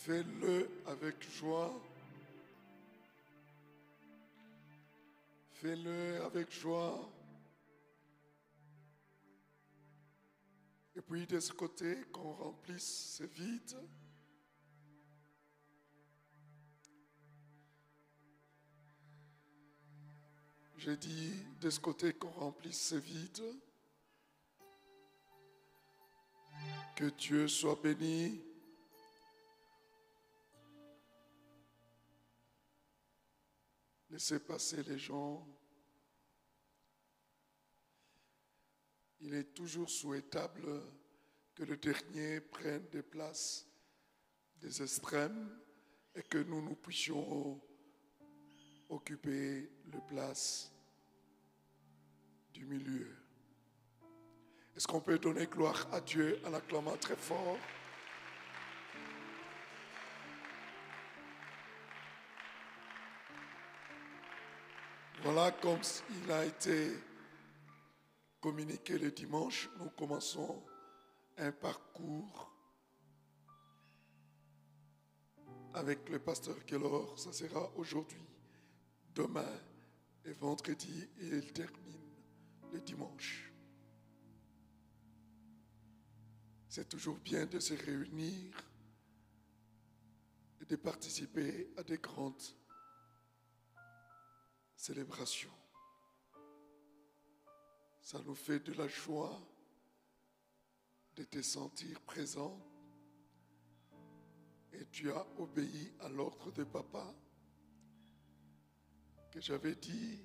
Fais-le avec joie. Fais-le avec joie. Et puis de ce côté, qu'on remplisse ce vide. J'ai dit de ce côté qu'on remplisse ce vide. Que Dieu soit béni. Laissez passer les gens. Il est toujours souhaitable que le dernier prenne des places des extrêmes et que nous puissions occuper les places du milieu. Est-ce qu'on peut donner gloire à Dieu en acclamant très fort? Voilà comme il a été communiqué le dimanche. Nous commençons un parcours avec le pasteur Kellor. Ça sera aujourd'hui, demain et vendredi, et il termine le dimanche. C'est toujours bien de se réunir et de participer à des grandes célébrations. Ça nous fait de la joie de te sentir présent. Et tu as obéi à l'ordre de papa que j'avais dit,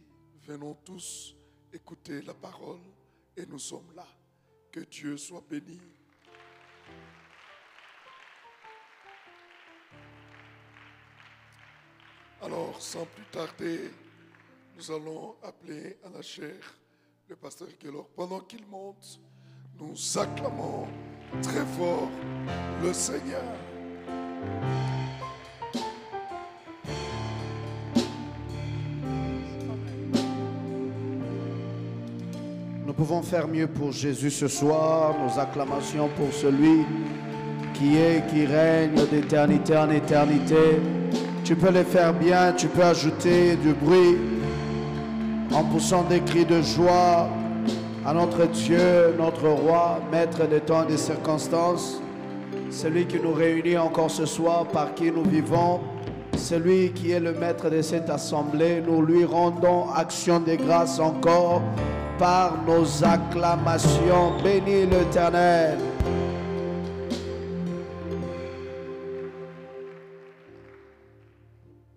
venons tous écouter la parole et nous sommes là. Que Dieu soit béni. Alors, sans plus tarder, nous allons appeler à la chair le pasteur Kellor. Pendant qu'il monte, nous acclamons très fort le Seigneur. Nous pouvons faire mieux pour Jésus ce soir, nos acclamations pour celui qui est, qui règne d'éternité en éternité. Tu peux les faire bien, tu peux ajouter du bruit en poussant des cris de joie à notre Dieu, notre roi, maître des temps et des circonstances, celui qui nous réunit encore ce soir, par qui nous vivons, celui qui est le maître de cette assemblée. Nous lui rendons action de grâce encore par nos acclamations. Bénis l'Éternel.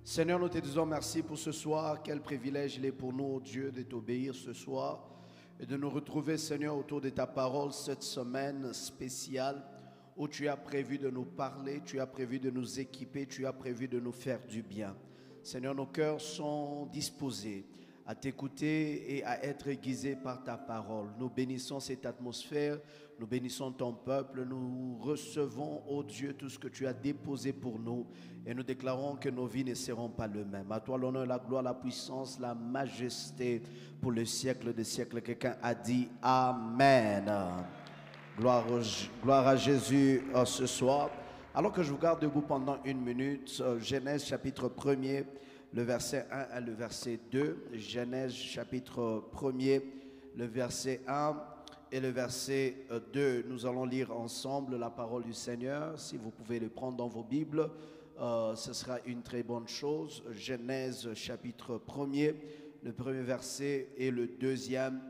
Seigneur, nous te disons merci pour ce soir. Quel privilège il est pour nous, oh Dieu, de t'obéir ce soir et de nous retrouver, Seigneur, autour de ta parole cette semaine spéciale où tu as prévu de nous parler, tu as prévu de nous équiper, tu as prévu de nous faire du bien. Seigneur, nos cœurs sont disposés à t'écouter et à être aiguisés par ta parole. Nous bénissons cette atmosphère, nous bénissons ton peuple, nous recevons, ô Dieu, tout ce que tu as déposé pour nous et nous déclarons que nos vies ne seront pas les mêmes. À toi l'honneur, la gloire, la puissance, la majesté pour le siècle des siècles. Quelqu'un a dit Amen. Gloire à Jésus ce soir. Alors que je vous garde debout pendant une minute, Genèse chapitre 1er, le verset 1 et le verset 2. Genèse chapitre 1er, le verset 1 et le verset 2. Nous allons lire ensemble la parole du Seigneur. Si vous pouvez le prendre dans vos Bibles, ce sera une très bonne chose. Genèse chapitre 1er, le premier verset et le deuxième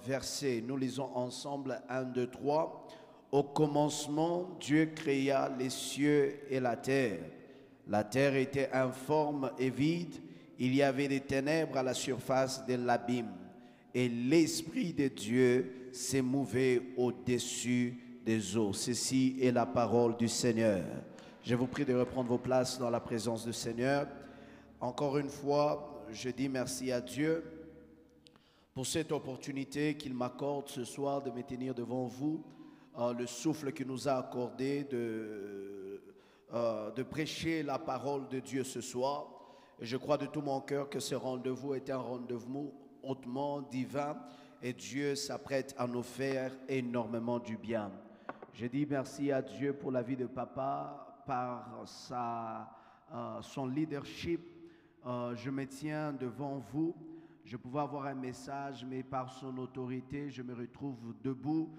verset. Nous lisons ensemble 1, 2, 3. Au commencement, Dieu créa les cieux et la terre. La terre était informe et vide. Il y avait des ténèbres à la surface de l'abîme. Et l'Esprit de Dieu s'émouvait au-dessus des eaux. Ceci est la parole du Seigneur. Je vous prie de reprendre vos places dans la présence du Seigneur. Encore une fois, je dis merci à Dieu pour cette opportunité qu'il m'accorde ce soir de me tenir devant vous, le souffle qu'il nous a accordé de prêcher la parole de Dieu ce soir. Et je crois de tout mon cœur que ce rendez-vous est un rendez-vous hautement divin et Dieu s'apprête à nous faire énormément du bien. Je dis merci à Dieu pour la vie de papa, par son leadership, je me tiens devant vous. Je pouvais avoir un message, mais par son autorité, je me retrouve debout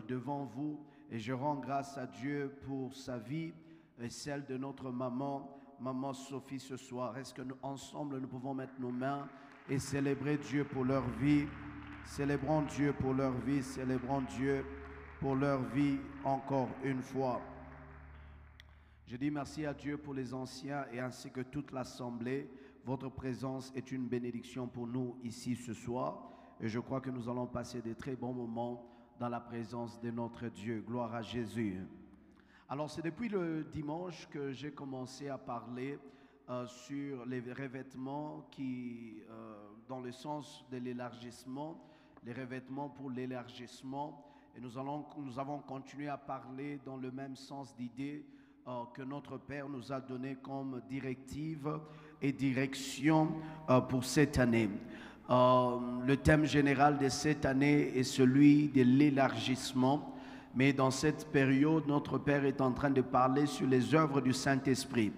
devant vous. Et je rends grâce à Dieu pour sa vie et celle de notre maman Sophie ce soir. Est-ce que ensemble nous pouvons mettre nos mains et célébrer Dieu pour leur vie? Célébrons Dieu pour leur vie, célébrons Dieu pour leur vie encore une fois. Je dis merci à Dieu pour les anciens et ainsi que toute l'assemblée. Votre présence est une bénédiction pour nous ici ce soir et je crois que nous allons passer de très bons moments dans la présence de notre Dieu. Gloire à Jésus. Alors c'est depuis le dimanche que j'ai commencé à parler sur les revêtements qui, dans le sens de l'élargissement, les revêtements pour l'élargissement. Et nous avons continué à parler dans le même sens d'idée que notre Père nous a donné comme directive et direction pour cette année. Le thème général de cette année est celui de l'élargissement. Mais dans cette période, notre Père est en train de parler sur les œuvres du Saint-Esprit.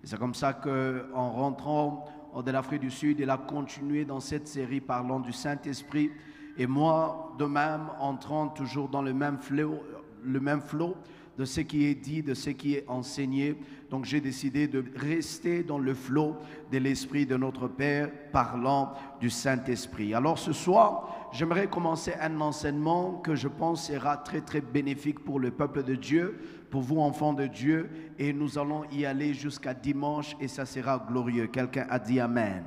C'est comme ça qu'en rentrant de l'Afrique du Sud, il a continué dans cette série parlant du Saint-Esprit. Et moi, de même, entrant toujours dans le même flot de ce qui est dit, de ce qui est enseigné. Donc j'ai décidé de rester dans le flot de l'Esprit de notre Père, parlant du Saint-Esprit. Alors ce soir, j'aimerais commencer un enseignement que je pense sera très très bénéfique pour le peuple de Dieu, pour vous enfants de Dieu, et nous allons y aller jusqu'à dimanche et ça sera glorieux. Quelqu'un a dit Amen.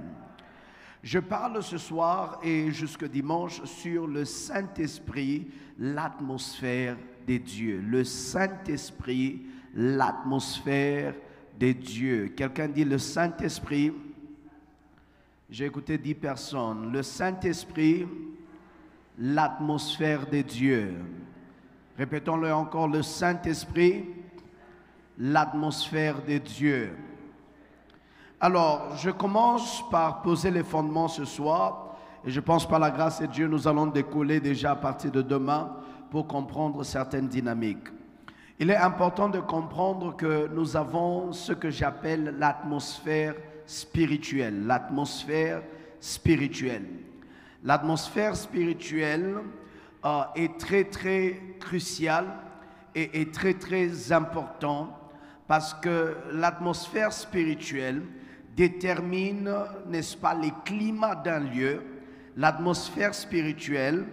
Je parle ce soir et jusqu'à dimanche sur le Saint-Esprit, l'atmosphère des dieux. Le Saint-Esprit, l'atmosphère des dieux. Quelqu'un dit le Saint-Esprit. J'ai écouté 10 personnes. Le Saint-Esprit, l'atmosphère des dieux. Répétons-le encore. Le Saint-Esprit, l'atmosphère des dieux. Alors, je commence par poser les fondements ce soir. Et je pense par la grâce de Dieu, nous allons décoller déjà à partir de demain pour comprendre certaines dynamiques. Il est important de comprendre que nous avons ce que j'appelle l'atmosphère spirituelle. L'atmosphère spirituelle. L'atmosphère spirituelle est très très cruciale et très très importante parce que l'atmosphère spirituelle détermine, n'est-ce pas, les climats d'un lieu. L'atmosphère spirituelle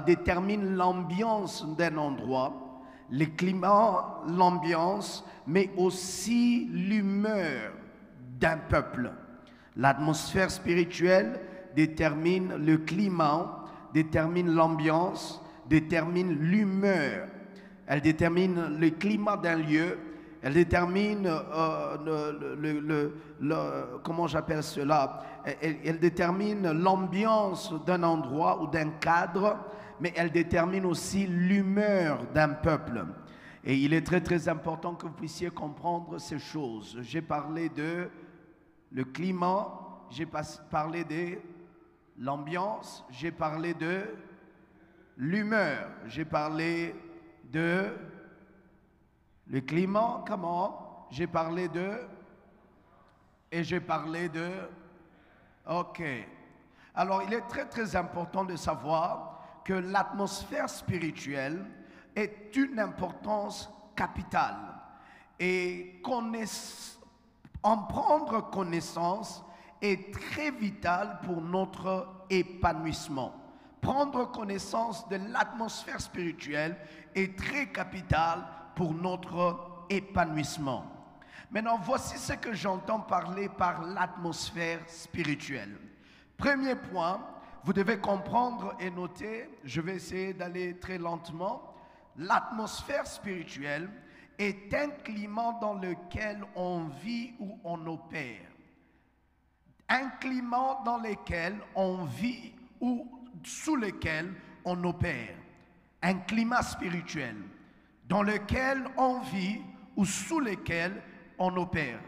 détermine l'ambiance d'un endroit, les climats, l'ambiance, mais aussi l'humeur d'un peuple. L'atmosphère spirituelle détermine le climat, détermine l'ambiance, détermine l'humeur. Elle détermine le climat d'un lieu, elle détermine comment j'appelle cela, elle détermine l'ambiance d'un endroit ou d'un cadre, mais elle détermine aussi l'humeur d'un peuple. Et il est très très important que vous puissiez comprendre ces choses. J'ai parlé de le climat, j'ai parlé de l'ambiance, j'ai parlé de l'humeur, j'ai parlé de le climat, comment? J'ai parlé de... Et j'ai parlé de... Ok. Alors, il est très très important de savoir que l'atmosphère spirituelle est une importance capitale. Et en prendre connaissance est très vital pour notre épanouissement. Prendre connaissance de l'atmosphère spirituelle est très capital pour notre épanouissement. Maintenant, voici ce que j'entends parler par l'atmosphère spirituelle. Premier point, vous devez comprendre et noter, je vais essayer d'aller très lentement. L'atmosphère spirituelle est un climat dans lequel on vit ou on opère. Un climat dans lequel on vit ou sous lequel on opère. Un climat spirituel dans lequel on vit ou sous lequel on opère.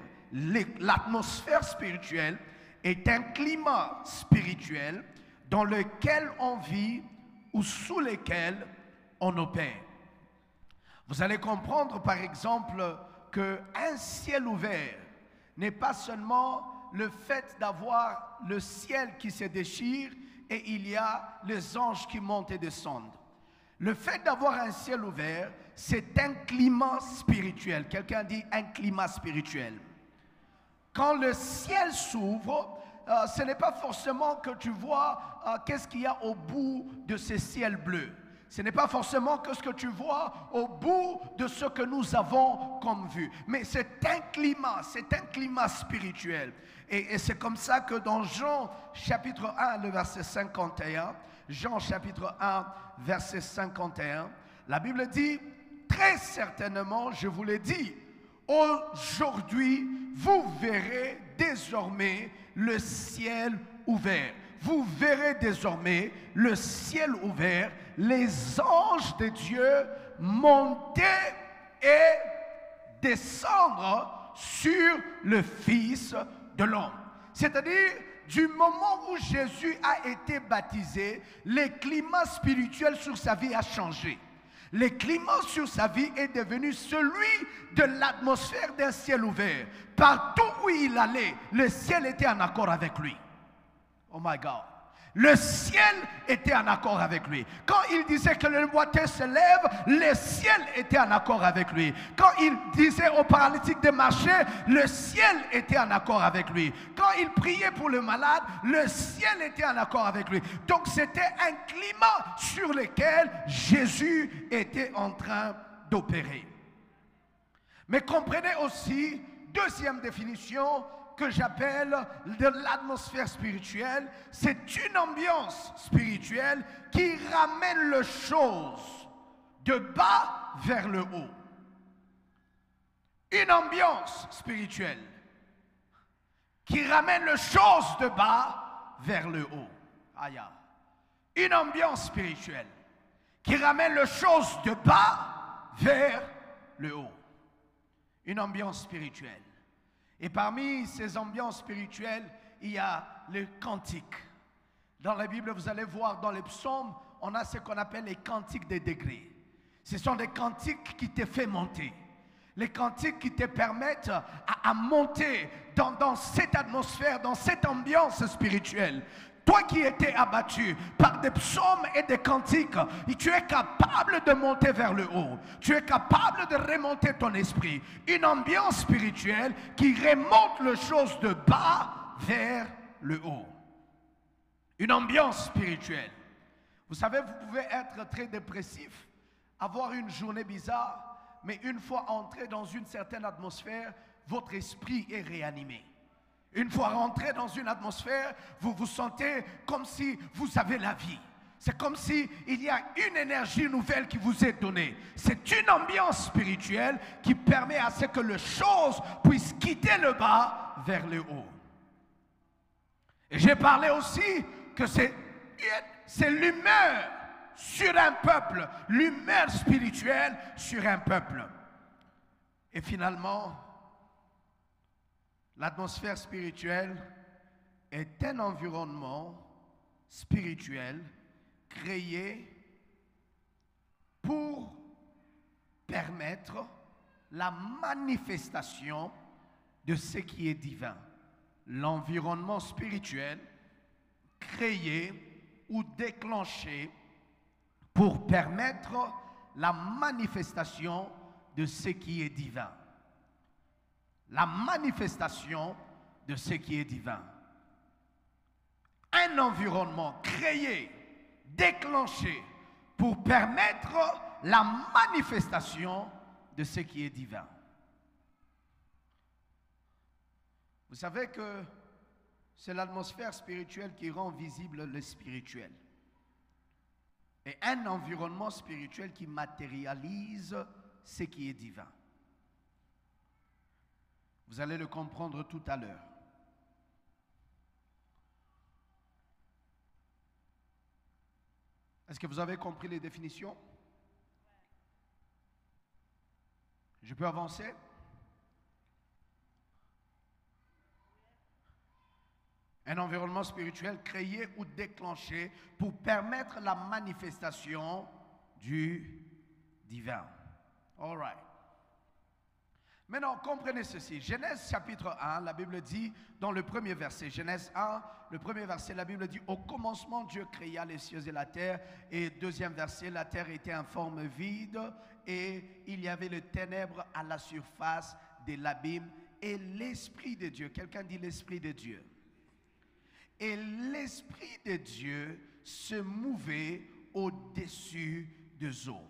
L'atmosphère spirituelle est un climat spirituel dans lequel on vit ou sous lequel on opère. Vous allez comprendre par exemple qu'un ciel ouvert n'est pas seulement le fait d'avoir le ciel qui se déchire et il y a les anges qui montent et descendent. Le fait d'avoir un ciel ouvert, c'est un climat spirituel. Quelqu'un dit un climat spirituel. Quand le ciel s'ouvre, ce n'est pas forcément que tu vois qu'est-ce qu'il y a au bout de ce ciel bleu. Ce n'est pas forcément que ce que tu vois au bout de ce que nous avons comme vue. Mais c'est un climat spirituel. Et c'est comme ça que dans Jean chapitre 1, le verset 51, Jean chapitre 1, verset 51, la Bible dit, très certainement, je vous l'ai dit, aujourd'hui, vous verrez désormais le ciel ouvert. Vous verrez désormais le ciel ouvert, les anges de Dieu monter et descendre sur le Fils de l'homme. C'est-à-dire, du moment où Jésus a été baptisé, le climat spirituel sur sa vie a changé. Le climat sur sa vie est devenu celui de l'atmosphère d'un ciel ouvert. Partout où il allait, le ciel était en accord avec lui. Oh my God. Le ciel était en accord avec lui. Quand il disait que le boiteux se lève, le ciel était en accord avec lui. Quand il disait au paralytique de marcher, le ciel était en accord avec lui. Quand il priait pour le malade, le ciel était en accord avec lui. Donc c'était un climat sur lequel Jésus était en train d'opérer. Mais comprenez aussi, deuxième définition, que j'appelle de l'atmosphère spirituelle, c'est une ambiance spirituelle qui ramène les choses de bas vers le haut. Une ambiance spirituelle qui ramène les choses de bas vers le haut. Aïe. Une ambiance spirituelle qui ramène les choses de bas vers le haut. Une ambiance spirituelle. Et parmi ces ambiances spirituelles, il y a le cantique. Dans la Bible, vous allez voir dans les psaumes, on a ce qu'on appelle les cantiques des degrés. Ce sont des cantiques qui te font monter. Les cantiques qui te permettent à monter dans cette atmosphère, dans cette ambiance spirituelle. Toi qui étais abattu par des psaumes et des cantiques, tu es capable de monter vers le haut. Tu es capable de remonter ton esprit. Une ambiance spirituelle qui remonte les choses de bas vers le haut. Une ambiance spirituelle. Vous savez, vous pouvez être très dépressif, avoir une journée bizarre, mais une fois entré dans une certaine atmosphère, votre esprit est réanimé. Une fois rentré dans une atmosphère, vous vous sentez comme si vous avez la vie. C'est comme si il y a une énergie nouvelle qui vous est donnée. C'est une ambiance spirituelle qui permet à ce que les choses puissent quitter le bas vers le haut. Et j'ai parlé aussi que c'est l'humeur sur un peuple, l'humeur spirituelle sur un peuple. Et finalement, l'atmosphère spirituelle est un environnement spirituel créé pour permettre la manifestation de ce qui est divin. L'environnement spirituel créé ou déclenché pour permettre la manifestation de ce qui est divin. La manifestation de ce qui est divin. Un environnement créé, déclenché pour permettre la manifestation de ce qui est divin. Vous savez que c'est l'atmosphère spirituelle qui rend visible le spirituel. Et un environnement spirituel qui matérialise ce qui est divin. Vous allez le comprendre tout à l'heure. Est-ce que vous avez compris les définitions? Je peux avancer? Un environnement spirituel créé ou déclenché pour permettre la manifestation du divin. All right. Maintenant, comprenez ceci. Genèse chapitre 1, la Bible dit, dans le premier verset, Genèse 1, le premier verset, la Bible dit, au commencement, Dieu créa les cieux et la terre. Et deuxième verset, la terre était en forme vide et il y avait les ténèbres à la surface de l'abîme. Et l'Esprit de Dieu, quelqu'un dit l'Esprit de Dieu. Et l'Esprit de Dieu se mouvait au-dessus des eaux.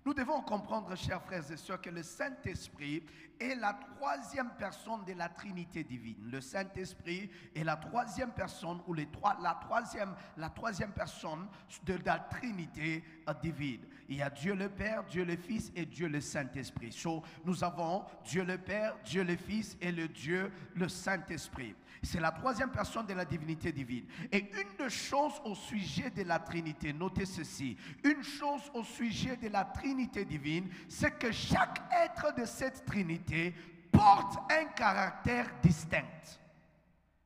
Nous devons comprendre, chers frères et sœurs, que le Saint-Esprit est la troisième personne de la Trinité divine. Le Saint-Esprit est la troisième personne ou la troisième personne de la Trinité divine. Il y a Dieu le Père, Dieu le Fils et Dieu le Saint-Esprit. So, nous avons Dieu le Père, Dieu le Fils et le Saint-Esprit. C'est la troisième personne de la divinité divine. Et une des choses au sujet de la Trinité, notez ceci, une chose au sujet de la Trinité divine, c'est que chaque être de cette Trinité porte un caractère distinct.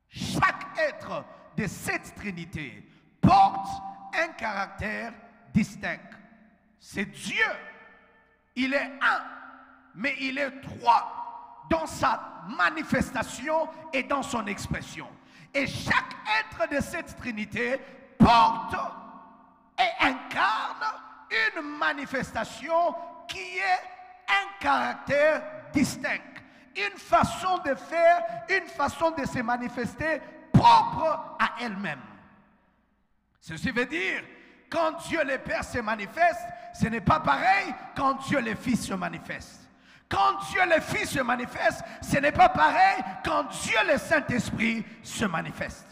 Chaque être de cette Trinité porte un caractère distinct. C'est Dieu. Il est un, mais il est trois dans sa manifestation et dans son expression. Et chaque être de cette Trinité porte et incarne une manifestation qui est un caractère distinct, une façon de faire, une façon de se manifester propre à elle-même. Ceci veut dire, quand Dieu le Père se manifeste, ce n'est pas pareil quand Dieu le Fils se manifeste. Quand Dieu le Fils se manifeste, ce n'est pas pareil quand Dieu le Saint-Esprit se manifeste.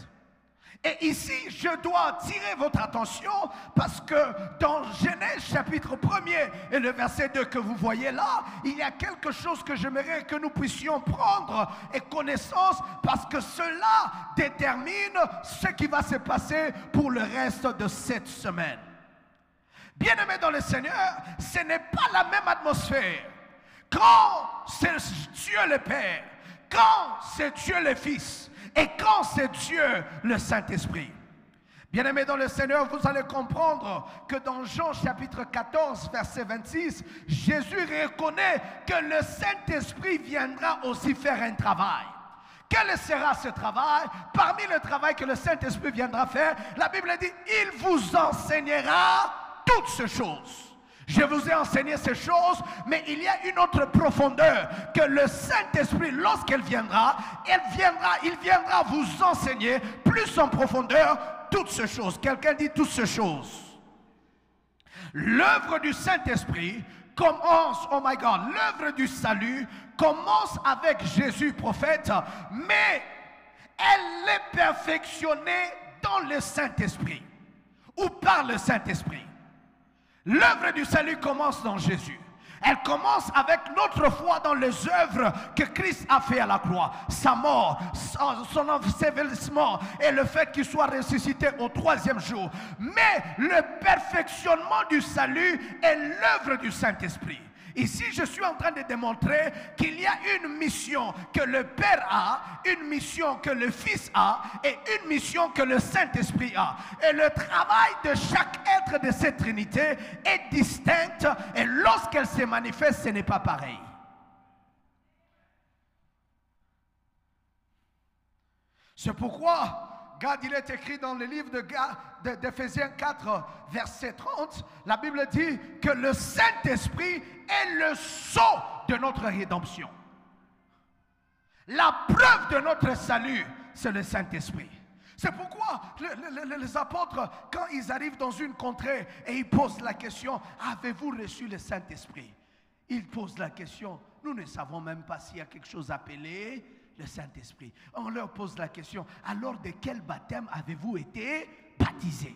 Et ici, je dois attirer votre attention parce que dans Genèse chapitre 1er et le verset 2 que vous voyez là, il y a quelque chose que j'aimerais que nous puissions prendre et connaissance parce que cela détermine ce qui va se passer pour le reste de cette semaine. Bien-aimés dans le Seigneur, ce n'est pas la même atmosphère. Quand c'est Dieu le Père, quand c'est Dieu le Fils et quand c'est Dieu le Saint-Esprit. Bien-aimés dans le Seigneur, vous allez comprendre que dans Jean chapitre 14, verset 26, Jésus reconnaît que le Saint-Esprit viendra aussi faire un travail. Quel sera ce travail? Parmi le travail que le Saint-Esprit viendra faire, la Bible dit, il vous enseignera toutes ces choses. Je vous ai enseigné ces choses, mais il y a une autre profondeur que le Saint-Esprit, lorsqu'il viendra, il viendra vous enseigner plus en profondeur toutes ces choses. Quelqu'un dit toutes ces choses. L'œuvre du Saint-Esprit commence, oh my God, l'œuvre du salut commence avec Jésus prophète, mais elle est perfectionnée dans le Saint-Esprit ou par le Saint-Esprit. L'œuvre du salut commence dans Jésus. Elle commence avec notre foi dans les œuvres que Christ a fait à la croix. Sa mort, son ensevelissement et le fait qu'il soit ressuscité au troisième jour. Mais le perfectionnement du salut est l'œuvre du Saint-Esprit. Ici, je suis en train de démontrer qu'il y a une mission que le Père a, une mission que le Fils a et une mission que le Saint-Esprit a. Et le travail de chaque être de cette Trinité est distinct et lorsqu'elle se manifeste, ce n'est pas pareil. C'est pourquoi il est écrit dans le livre d'Éphésiens 4, verset 30, la Bible dit que le Saint-Esprit est le sceau de notre rédemption. La preuve de notre salut, c'est le Saint-Esprit. C'est pourquoi les apôtres, quand ils arrivent dans une contrée et ils posent la question, avez-vous reçu le Saint-Esprit? Ils posent la question, nous ne savons même pas s'il y a quelque chose appelé le Saint-Esprit. On leur pose la question, alors de quel baptême avez-vous été baptisés?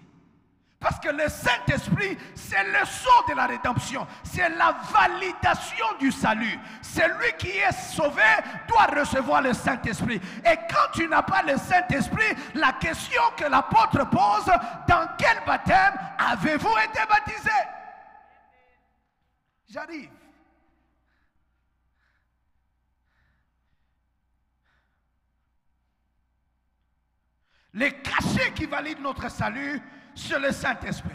Parce que le Saint-Esprit, c'est le sceau de la rédemption. C'est la validation du salut. Celui qui est sauvé doit recevoir le Saint-Esprit. Et quand tu n'as pas le Saint-Esprit, la question que l'apôtre pose, dans quel baptême avez-vous été baptisés? J'arrive. Les cachets qui valident notre salut, c'est le Saint-Esprit.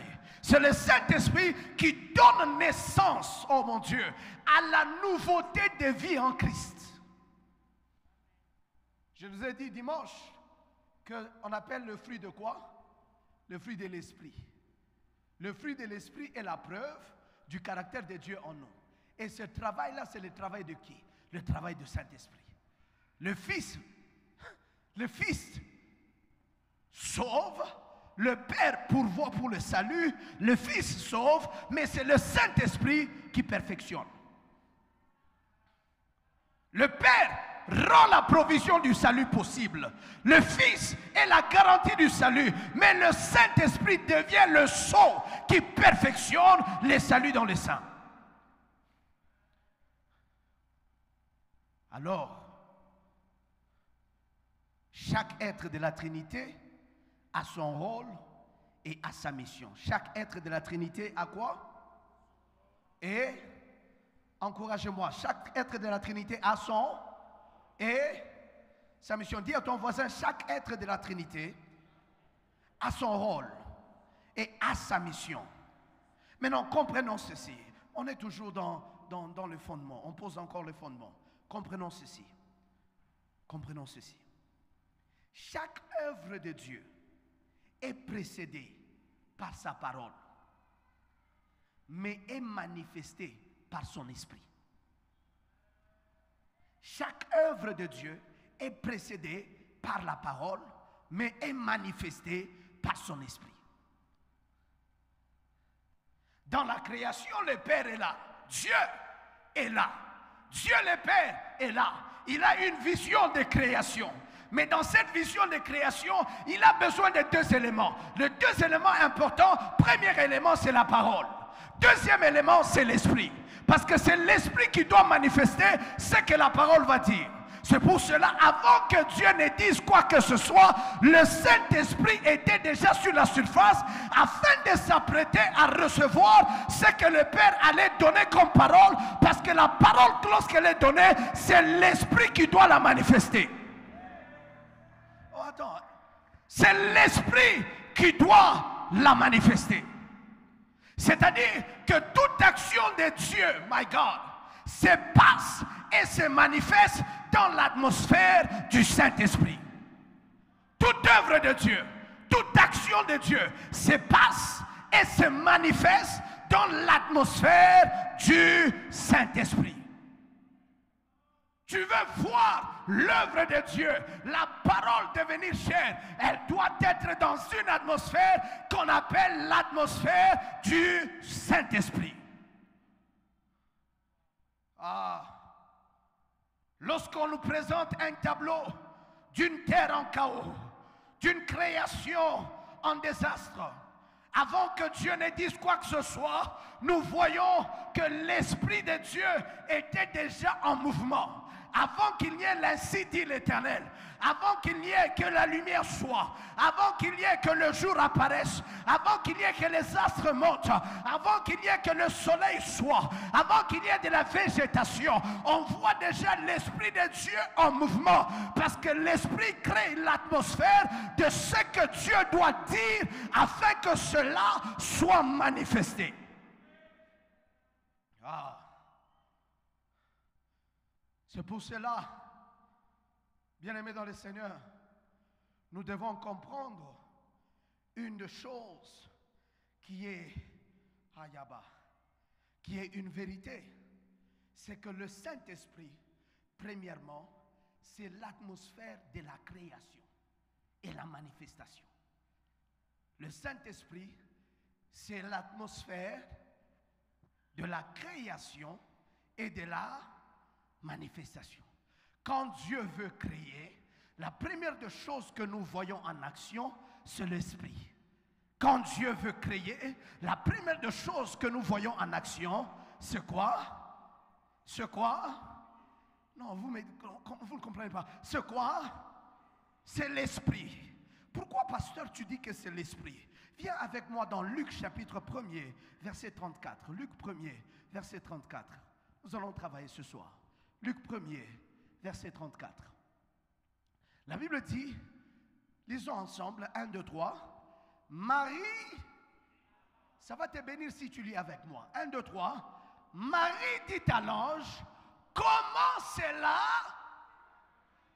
C'est le Saint-Esprit qui donne naissance, oh mon Dieu, à la nouveauté de vie en Christ. Je vous ai dit dimanche qu'on appelle le fruit de quoi? Le fruit de l'Esprit. Le fruit de l'Esprit est la preuve du caractère de Dieu en nous. Et ce travail-là, c'est le travail de qui? Le travail du Saint-Esprit. Le Fils sauve, le Père pourvoit pour le salut, le Fils sauve, mais c'est le Saint-Esprit qui perfectionne. Le Père rend la provision du salut possible. Le Fils est la garantie du salut, mais le Saint-Esprit devient le sceau qui perfectionne les saluts dans les saints. Alors, chaque être de la Trinité a son rôle et a sa mission. Chaque être de la Trinité a quoi? Et, encouragez-moi, chaque être de la Trinité a son et sa mission. Dis à ton voisin, chaque être de la Trinité a son rôle et a sa mission. Maintenant, comprenons ceci. On est toujours dans le fondement. On pose encore le fondement. Comprenons ceci. Comprenons ceci. Chaque œuvre de Dieu est précédée par sa parole, mais est manifestée par son esprit. Chaque œuvre de Dieu est précédée par la parole, mais est manifestée par son esprit. Dans la création, le Père est là. Dieu est là. Dieu le Père est là. Il a une vision de création. Mais dans cette vision de création, il a besoin de deux éléments. Les deux éléments importants, premier élément, c'est la parole. Deuxième élément, c'est l'esprit. Parce que c'est l'esprit qui doit manifester ce que la parole va dire. C'est pour cela, avant que Dieu ne dise quoi que ce soit, le Saint-Esprit était déjà sur la surface afin de s'apprêter à recevoir ce que le Père allait donner comme parole, parce que la parole, lorsqu'elle est donnée, c'est l'Esprit qui doit la manifester. Oh, attends. C'est l'Esprit qui doit la manifester. C'est-à-dire que toute action de Dieu, my God, se passe et se manifeste dans l'atmosphère du Saint-Esprit. Toute œuvre de Dieu, toute action de Dieu se passe et se manifeste dans l'atmosphère du Saint-Esprit. Tu veux voir l'œuvre de Dieu, la parole devenir chair, elle doit être dans une atmosphère qu'on appelle l'atmosphère du Saint-Esprit. Lorsqu'on nous présente un tableau d'une terre en chaos, d'une création en désastre, avant que Dieu ne dise quoi que ce soit, nous voyons que l'Esprit de Dieu était déjà en mouvement. Avant qu'il n'y ait l'ainsi dit l'Éternel, avant qu'il n'y ait que la lumière soit, avant qu'il n'y ait que le jour apparaisse, avant qu'il n'y ait que les astres montent, avant qu'il n'y ait que le soleil soit, avant qu'il y ait de la végétation, on voit déjà l'Esprit de Dieu en mouvement, parce que l'Esprit crée l'atmosphère de ce que Dieu doit dire afin que cela soit manifesté. C'est pour cela, bien-aimés dans le Seigneur, nous devons comprendre une chose qui est une vérité. C'est que le Saint-Esprit, premièrement, c'est l'atmosphère de la création et la manifestation. Le Saint-Esprit, c'est l'atmosphère de la création et de la manifestation. Quand Dieu veut créer, la première des choses que nous voyons en action, c'est l'Esprit. Quand Dieu veut créer, la première des choses que nous voyons en action, c'est quoi? C'est quoi? Non, vous ne le comprenez pas. C'est quoi? C'est l'Esprit. Pourquoi, pasteur, tu dis que c'est l'Esprit? Viens avec moi dans Luc chapitre 1er, verset 34. Luc 1er, verset 34. Nous allons travailler ce soir. Luc 1er, verset 34. La Bible dit, lisons ensemble, 1, 2, 3. Marie Ça va te bénir si tu lis avec moi. 1, 2, 3. Marie dit à l'ange, comment cela?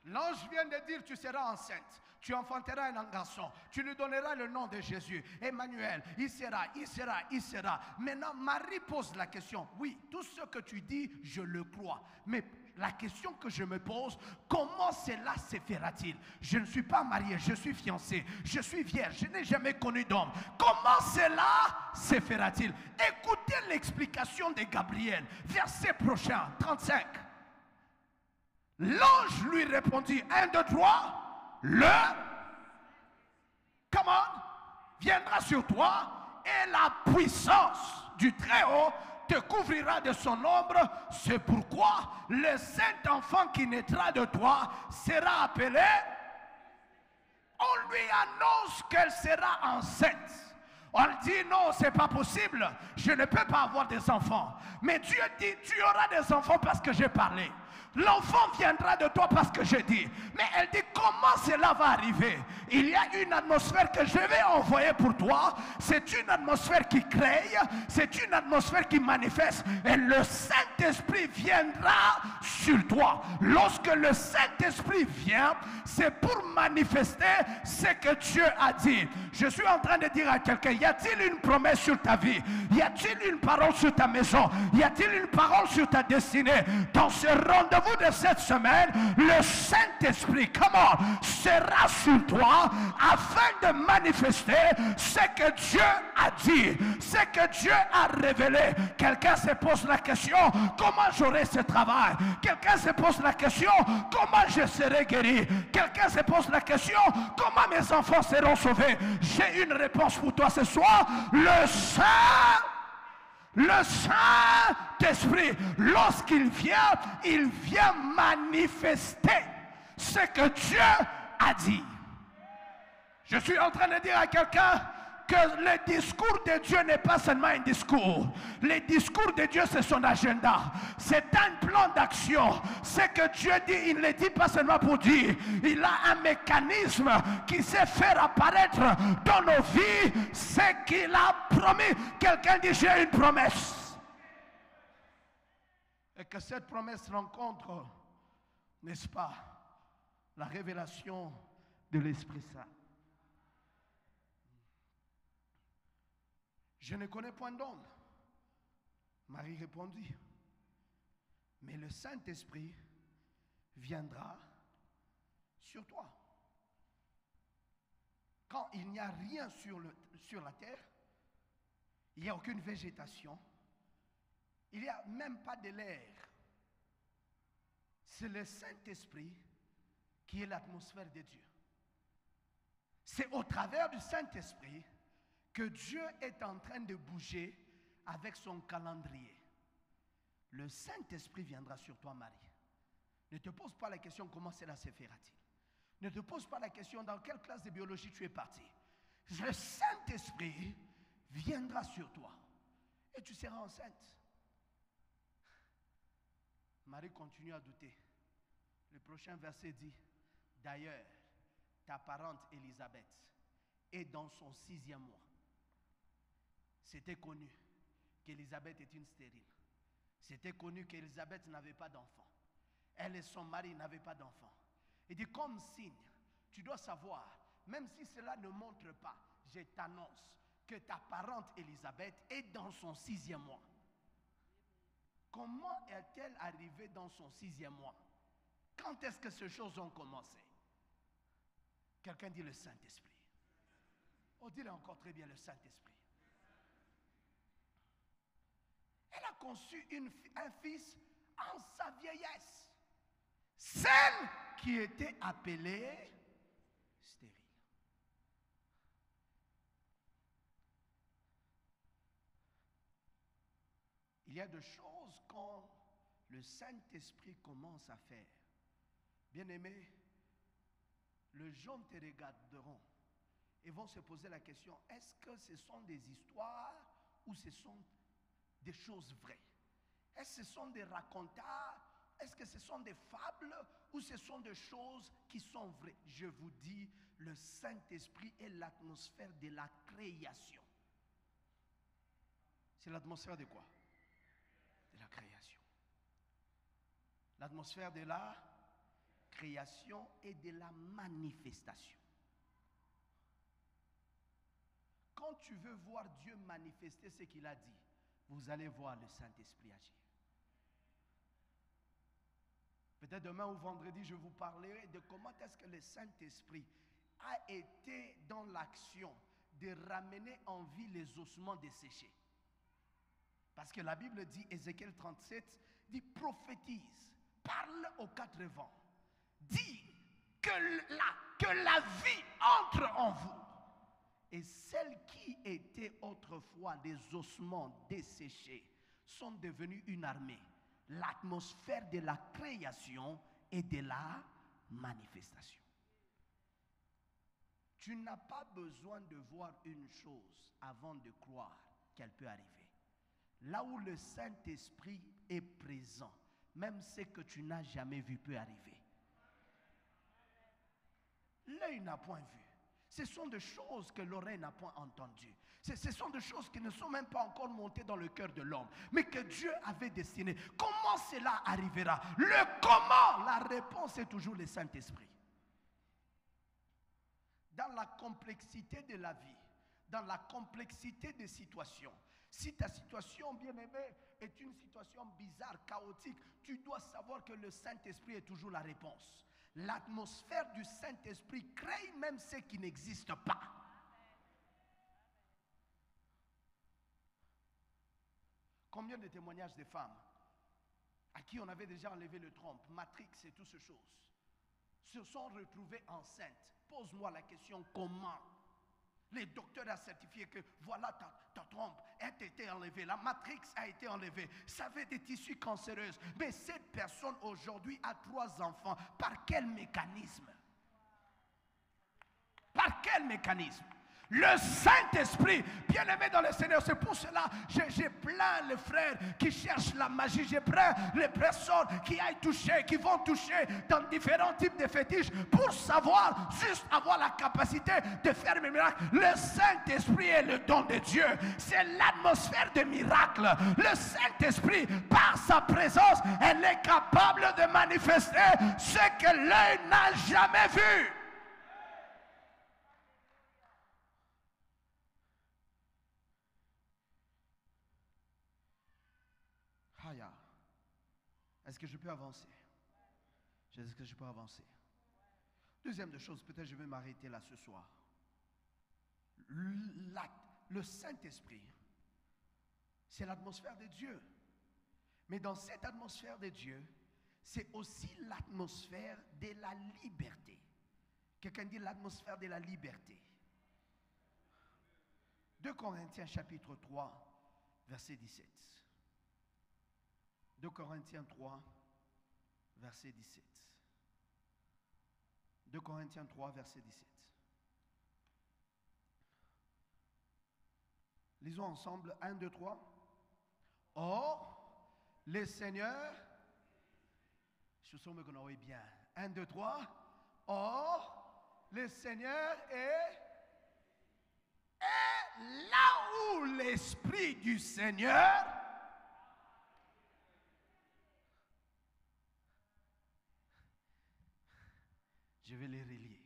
L'ange vient de dire, tu seras enceinte, tu enfanteras un garçon, tu lui donneras le nom de Jésus, Emmanuel, il sera. Maintenant, Marie pose la question, oui, tout ce que tu dis, je le crois, mais la question que je me pose, comment cela se fera-t-il? Je ne suis pas marié, je suis fiancé, je suis vierge, je n'ai jamais connu d'homme. Comment cela se fera-t-il? Écoutez l'explication de Gabriel, verset prochain, 35. L'ange lui répondit, 1, 2, 3, comment viendra sur toi et la puissance du Très-Haut te couvrira de son ombre. C'est pourquoi le saint enfant qui naîtra de toi sera appelé. On lui annonce qu'elle sera enceinte. On dit non, c'est pas possible. Je ne peux pas avoir des enfants. Mais Dieu dit, tu auras des enfants parce que j'ai parlé. L'enfant viendra de toi parce que j'ai dit. Mais elle dit, comment cela va arriver? Il y a une atmosphère que je vais envoyer pour toi. C'est une atmosphère qui crée. C'est une atmosphère qui manifeste. Et le Saint-Esprit viendra sur toi. Lorsque le Saint-Esprit vient, c'est pour manifester ce que Dieu a dit. Je suis en train de dire à quelqu'un, y a-t-il une promesse sur ta vie? Y a-t-il une parole sur ta maison? Y a-t-il une parole sur ta destinée? Dans ce rendez-vous de cette semaine, le Saint-Esprit, comment, sera sur toi afin de manifester ce que Dieu a dit, ce que Dieu a révélé. Quelqu'un se pose la question, comment j'aurai ce travail? Quelqu'un se pose la question, comment je serai guéri? Quelqu'un se pose la question, comment mes enfants seront sauvés? J'ai une réponse pour toi ce soir. Le Saint-Esprit, lorsqu'il vient, il vient manifester ce que Dieu a dit. Je suis en train de dire à quelqu'un que le discours de Dieu n'est pas seulement un discours. Le discours de Dieu, c'est son agenda. C'est un plan d'action. Ce que Dieu dit, il ne le dit pas seulement pour dire. Il a un mécanisme qui sait faire apparaître dans nos vies ce qu'il a promis. Quelqu'un dit, j'ai une promesse. Et que cette promesse rencontre, n'est-ce pas, la révélation de l'Esprit Saint. Je ne connais point d'homme. Marie répondit, mais le Saint-Esprit viendra sur toi. Quand il n'y a rien sur la terre, il n'y a aucune végétation, il n'y a même pas de l'air. C'est le Saint-Esprit qui est l'atmosphère de Dieu. C'est au travers du Saint-Esprit que Dieu est en train de bouger avec son calendrier. Le Saint-Esprit viendra sur toi, Marie. Ne te pose pas la question comment cela se fera-t-il. Ne te pose pas la question dans quelle classe de biologie tu es parti. Le Saint-Esprit viendra sur toi et tu seras enceinte. Marie continue à douter. Le prochain verset dit, d'ailleurs, ta parente Élisabeth est dans son 6e mois. C'était connu qu'Élisabeth est une stérile. C'était connu qu'Élisabeth n'avait pas d'enfant. Elle et son mari n'avaient pas d'enfant. Il dit, comme signe, tu dois savoir, même si cela ne montre pas, je t'annonce que ta parente Élisabeth est dans son 6e mois. Comment est-elle arrivée dans son 6e mois? Quand est-ce que ces choses ont commencé? Quelqu'un dit le Saint-Esprit. On dirait encore très bien le Saint-Esprit. Elle a conçu un fils en sa vieillesse. Celle qui était appelée stérile. Il y a des choses quand le Saint-Esprit commence à faire. Bien-aimés, les gens te regarderont et vont se poser la question, est-ce que ce sont des histoires ou ce sont des choses vraies? Est-ce que ce sont des racontards? Est-ce que ce sont des fables ou ce sont des choses qui sont vraies? Je vous dis, le Saint-Esprit est l'atmosphère de la création. C'est l'atmosphère de quoi? De la création. L'atmosphère de la création et de la manifestation. Quand tu veux voir Dieu manifester ce qu'il a dit, vous allez voir le Saint-Esprit agir. Peut-être demain ou vendredi, je vous parlerai de comment est-ce que le Saint-Esprit a été dans l'action de ramener en vie les ossements desséchés. Parce que la Bible dit, Ézéchiel 37, dit prophétise, parle aux quatre vents, dit que la vie entre en vous. Et celles qui étaient autrefois des ossements desséchés sont devenues une armée. L'atmosphère de la création et de la manifestation. Tu n'as pas besoin de voir une chose avant de croire qu'elle peut arriver. Là où le Saint-Esprit est présent, même ce que tu n'as jamais vu peut arriver. L'œil n'a point vu. Ce sont des choses que l'oreille n'a point entendues. Ce sont des choses qui ne sont même pas encore montées dans le cœur de l'homme, mais que Dieu avait destiné. Comment cela arrivera? Le comment, la réponse est toujours le Saint-Esprit. Dans la complexité de la vie, dans la complexité des situations, si ta situation, bien-aimée, est une situation bizarre, chaotique, tu dois savoir que le Saint-Esprit est toujours la réponse. L'atmosphère du Saint-Esprit crée même ce qui n'existe pas. Combien de témoignages de femmes à qui on avait déjà enlevé le trompe, Matrix et toutes ces choses, se sont retrouvées enceintes? Pose-moi la question, comment? Les docteurs ont certifié que voilà ta trompe a été enlevée, la matrix a été enlevée, ça avait des tissus cancéreux. Mais cette personne aujourd'hui a 3 enfants. Par quel mécanisme? Par quel mécanisme? Le Saint-Esprit, bien-aimé dans le Seigneur, c'est pour cela j'ai plein les frères qui cherchent la magie, j'ai plein les personnes qui aillent toucher, qui vont toucher dans différents types de fétiches pour savoir, juste avoir la capacité de faire mes miracles. Le Saint-Esprit est le don de Dieu, c'est l'atmosphère de miracles. Le Saint-Esprit, par sa présence, elle est capable de manifester ce que l'œil n'a jamais vu. Est-ce que je peux avancer? Est-ce que je peux avancer? Deuxième de choses, peut-être je vais m'arrêter là ce soir. Le Saint-Esprit, c'est l'atmosphère de Dieu. Mais dans cette atmosphère de Dieu, c'est aussi l'atmosphère de la liberté. Quelqu'un dit l'atmosphère de la liberté. 2 Corinthiens chapitre 3, verset 17. 2 Corinthiens 3, verset 17. 2 Corinthiens 3, verset 17. Lisons ensemble, 1, 2, 3. Or, le Seigneur, je suis sûr que nous bien. 1, 2, 3. Or, le Seigneur est là où l'Esprit du Seigneur. Je vais les relier.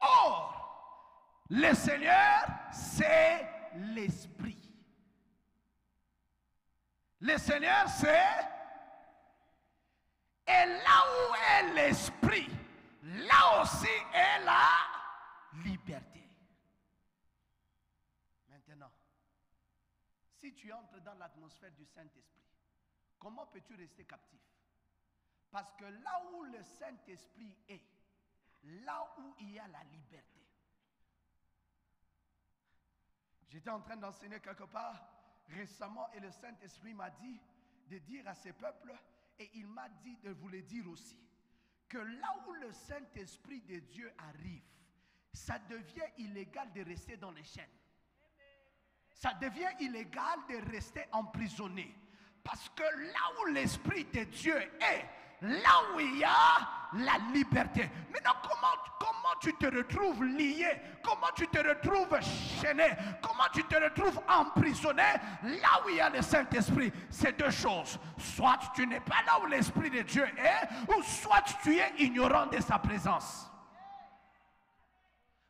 Or, le Seigneur, c'est l'Esprit. Le Seigneur, c'est... Et là où est l'Esprit, là aussi est la liberté. Maintenant, si tu entres dans l'atmosphère du Saint-Esprit, comment peux-tu rester captif? Parce que là où le Saint-Esprit est, là où il y a la liberté. J'étais en train d'enseigner quelque part récemment et le Saint-Esprit m'a dit de dire à ces peuples, et il m'a dit de vous le dire aussi, que là où le Saint-Esprit de Dieu arrive, ça devient illégal de rester dans les chaînes. Ça devient illégal de rester emprisonné. Parce que là où l'Esprit de Dieu est, là où il y a la liberté. Maintenant, comment tu te retrouves lié? Comment tu te retrouves chaîné? Comment tu te retrouves emprisonné là où il y a le Saint-Esprit? C'est deux choses. Soit tu n'es pas là où l'Esprit de Dieu est, ou soit tu es ignorant de sa présence.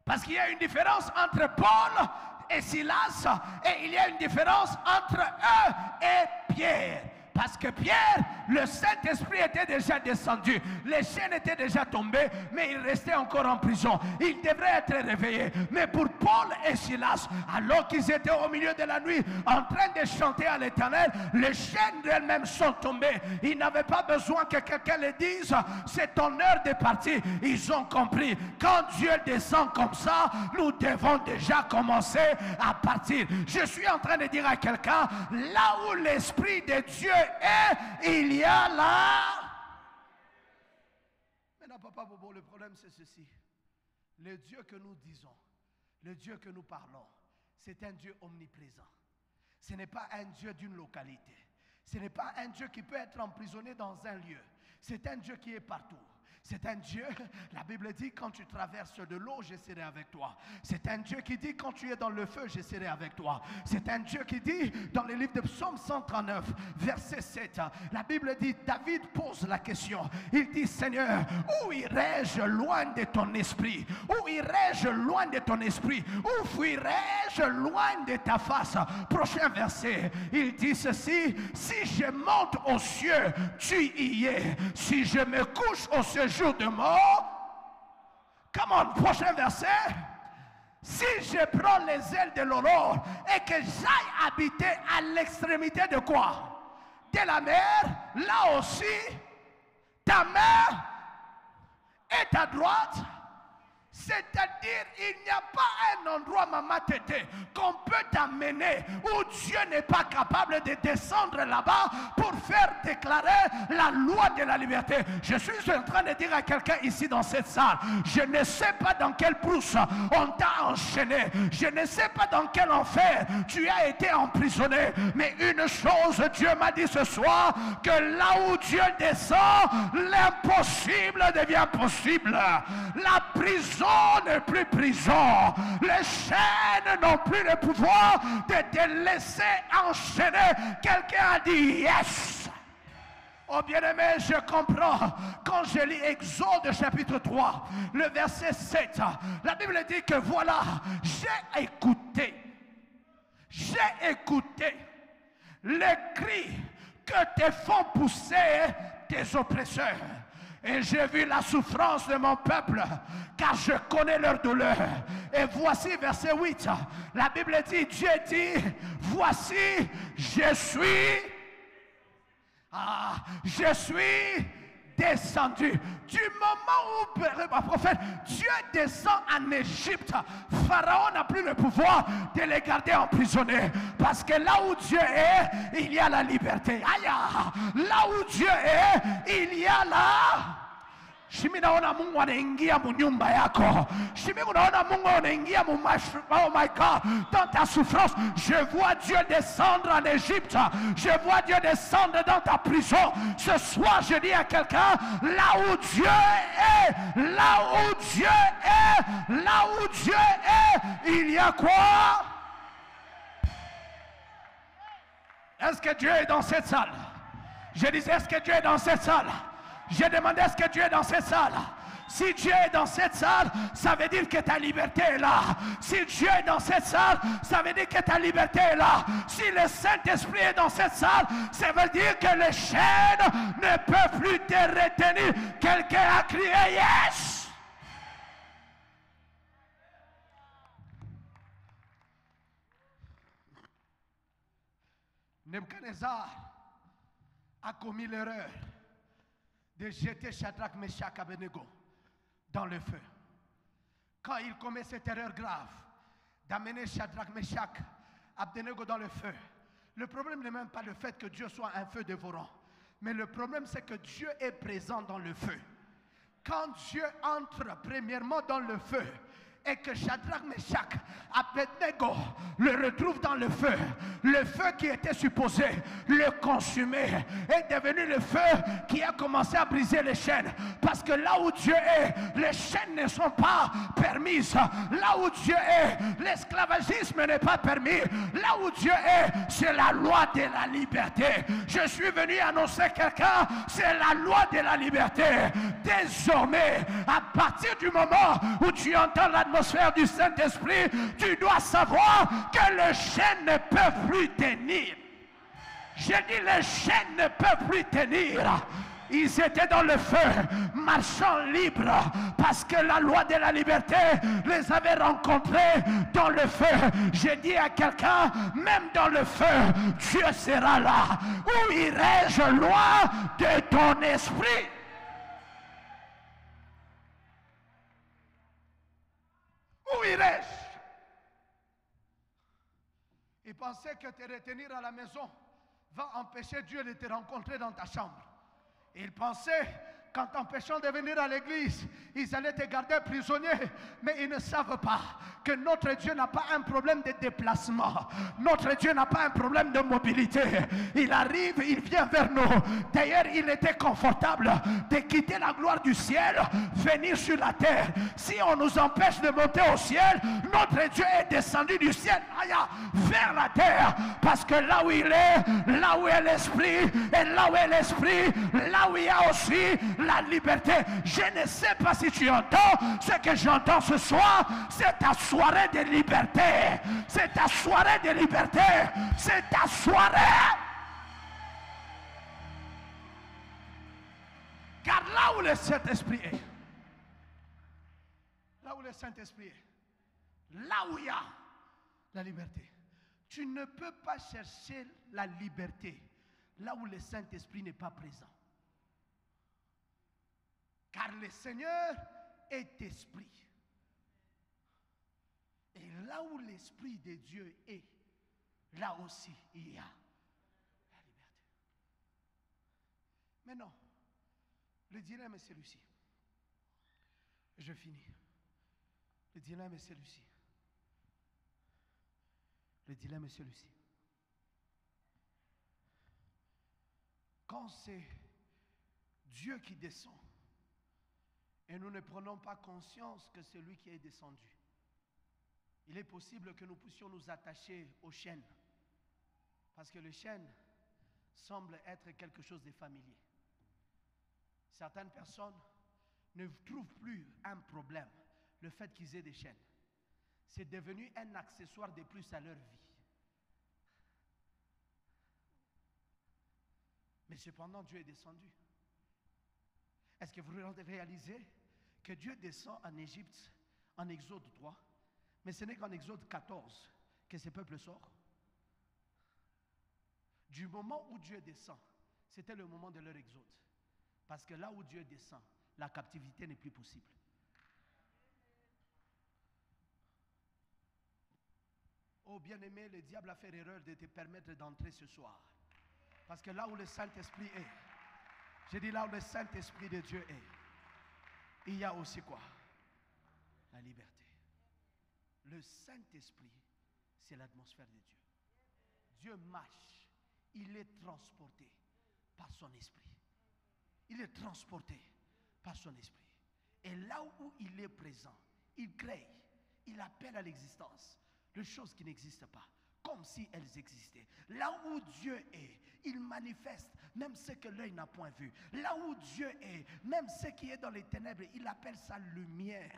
Parce qu'il y a une différence entre Paul et Silas, et il y a une différence entre eux et Pierre. Parce que Pierre, le Saint-Esprit était déjà descendu, les chaînes étaient déjà tombées, mais il restait encore en prison. Il devrait être réveillé. Mais pour Paul et Silas, alors qu'ils étaient au milieu de la nuit, en train de chanter à l'Éternel, les chaînes d'elles-mêmes sont tombées. Ils n'avaient pas besoin que quelqu'un les dise, c'est ton heure de partir. Ils ont compris, quand Dieu descend comme ça, nous devons déjà commencer à partir. Je suis en train de dire à quelqu'un, là où l'Esprit de Dieu est, il y a là. Maintenant, Papa Bobo, le problème c'est ceci. Le Dieu que nous disons, le Dieu que nous parlons, c'est un Dieu omniprésent. Ce n'est pas un Dieu d'une localité. Ce n'est pas un Dieu qui peut être emprisonné dans un lieu. C'est un Dieu qui est partout. C'est un Dieu, la Bible dit, quand tu traverses de l'eau, je serai avec toi. C'est un Dieu qui dit, quand tu es dans le feu, je serai avec toi. C'est un Dieu qui dit, dans le livre de Psaume 139, verset 7, la Bible dit, David pose la question. Il dit, Seigneur, où irai-je loin de ton esprit? Où irai-je loin de ton esprit? Où fuirai-je loin de ta face? Prochain verset, il dit ceci, si je monte aux cieux, tu y es. Si je me couche au séjour de mort, come on, prochain verset, si je prends les ailes de l'aurore et que j'aille habiter à l'extrémité de quoi? De la mer, là aussi, ta main est ta droite. C'est-à-dire, il n'y a pas un endroit, Maman Tété, qu'on peut t'amener où Dieu n'est pas capable de descendre là-bas pour faire déclarer la loi de la liberté. Je suis en train de dire à quelqu'un ici dans cette salle, je ne sais pas dans quelle brousse on t'a enchaîné, je ne sais pas dans quel enfer tu as été emprisonné, mais une chose, Dieu m'a dit ce soir, que là où Dieu descend, l'impossible devient possible. La prison n'est plus prison. Les chaînes n'ont plus le pouvoir de te laisser enchaîner. Quelqu'un a dit yes. Oh bien-aimé, je comprends. Quand je lis Exode chapitre 3, le verset 7, la Bible dit que voilà, j'ai écouté les cris que te font pousser tes oppresseurs. Et j'ai vu la souffrance de mon peuple, car je connais leur douleur. Et voici verset 8, la Bible dit, Dieu dit, voici, je suis descendu. Du moment où, prophète, Dieu descend en Égypte, Pharaon n'a plus le pouvoir de les garder emprisonnés. Parce que là où Dieu est, il y a la liberté. Aïe, là où Dieu est, il y a la... Shimi naona Mungu anaingia mu nyumba yako. Shimi unaona Mungu anaingia mu oh my God, dans ta souffrance. Je vois Dieu descendre en Égypte. Je vois Dieu descendre dans ta prison. Ce soir, je dis à quelqu'un, là où Dieu est, là où Dieu est, là où Dieu est, il y a quoi? Est-ce que Dieu est dans cette salle? Je disais, est-ce que Dieu est dans cette salle? J'ai demandé est-ce que Dieu est dans cette salle. Si Dieu est dans cette salle, ça veut dire que ta liberté est là. Si Dieu est dans cette salle, ça veut dire que ta liberté est là. Si le Saint-Esprit est dans cette salle, ça veut dire que les chaînes ne peuvent plus te retenir. Quelqu'un a crié yes. Nebuchadnezzar a commis l'erreur de jeter Shadrach, Meshach, Abednego dans le feu. Quand il commet cette erreur grave d'amener Shadrach, Meshach, Abednego dans le feu, le problème n'est même pas le fait que Dieu soit un feu dévorant, mais le problème c'est que Dieu est présent dans le feu. Quand Dieu entre premièrement dans le feu, et que Shadrach, Meshach, Abednego le retrouvent dans le feu qui était supposé le consumer est devenu le feu qui a commencé à briser les chaînes. Parce que là où Dieu est, les chaînes ne sont pas permises. Là où Dieu est, l'esclavagisme n'est pas permis. Là où Dieu est, c'est la loi de la liberté. Je suis venu annoncer quelqu'un, c'est la loi de la liberté. Désormais, à partir du moment où tu entends l'atmosphère du Saint-Esprit, tu dois savoir que les chaînes ne peuvent plus tenir. J'ai dit les chaînes ne peuvent plus tenir. Ils étaient dans le feu, marchant libres, parce que la loi de la liberté les avait rencontrés dans le feu. J'ai dit à quelqu'un, même dans le feu, Dieu sera là. Où irai-je loin de ton esprit? Où irai-je? Il pensait que te retenir à la maison va empêcher Dieu de te rencontrer dans ta chambre. Il pensait qu'en t'empêchant de venir à l'église, ils allaient te garder prisonnier. Mais ils ne savent pas que notre Dieu n'a pas un problème de déplacement. Notre Dieu n'a pas un problème de mobilité. Il arrive, il vient vers nous. D'ailleurs, il était confortable de quitter la gloire du ciel, venir sur la terre. Si on nous empêche de monter au ciel, notre Dieu est descendu du ciel vers la terre. Parce que là où il est, là où est l'esprit, et là où est l'esprit, là où il y a aussi la liberté. Je ne sais pas si tu entends ce que j'entends ce soir. C'est ta soirée de liberté. C'est ta soirée de liberté. C'est ta soirée. Car là où le Saint-Esprit est, là où le Saint-Esprit est, là où il y a la liberté, tu ne peux pas chercher la liberté là où le Saint-Esprit n'est pas présent. Car le Seigneur est esprit. Et là où l'Esprit de Dieu est, là aussi il y a la liberté. Mais non, le dilemme est celui-ci. Je finis. Le dilemme est celui-ci. Le dilemme est celui-ci. Quand c'est Dieu qui descend, et nous ne prenons pas conscience que c'est lui qui est descendu, il est possible que nous puissions nous attacher aux chaînes. Parce que les chaînes semblent être quelque chose de familier. Certaines personnes ne trouvent plus un problème, le fait qu'ils aient des chaînes. C'est devenu un accessoire de plus à leur vie. Mais cependant, Dieu est descendu. Est-ce que vous réalisez que Dieu descend en Égypte, en Exode 3, mais ce n'est qu'en Exode 14 que ce peuple sort? Du moment où Dieu descend, c'était le moment de leur exode. Parce que là où Dieu descend, la captivité n'est plus possible. Oh bien-aimé, le diable a fait l'erreur de te permettre d'entrer ce soir. Parce que là où le Saint-Esprit est, j'ai dit là où le Saint-Esprit de Dieu est, il y a aussi quoi? La liberté. Le Saint-Esprit, c'est l'atmosphère de Dieu. Dieu marche, il est transporté par son esprit. Il est transporté par son esprit. Et là où il est présent, il crée, il appelle à l'existence les choses qui n'existent pas, comme si elles existaient. Là où Dieu est, il manifeste même ce que l'œil n'a point vu. Là où Dieu est, même ce qui est dans les ténèbres, il appelle ça lumière.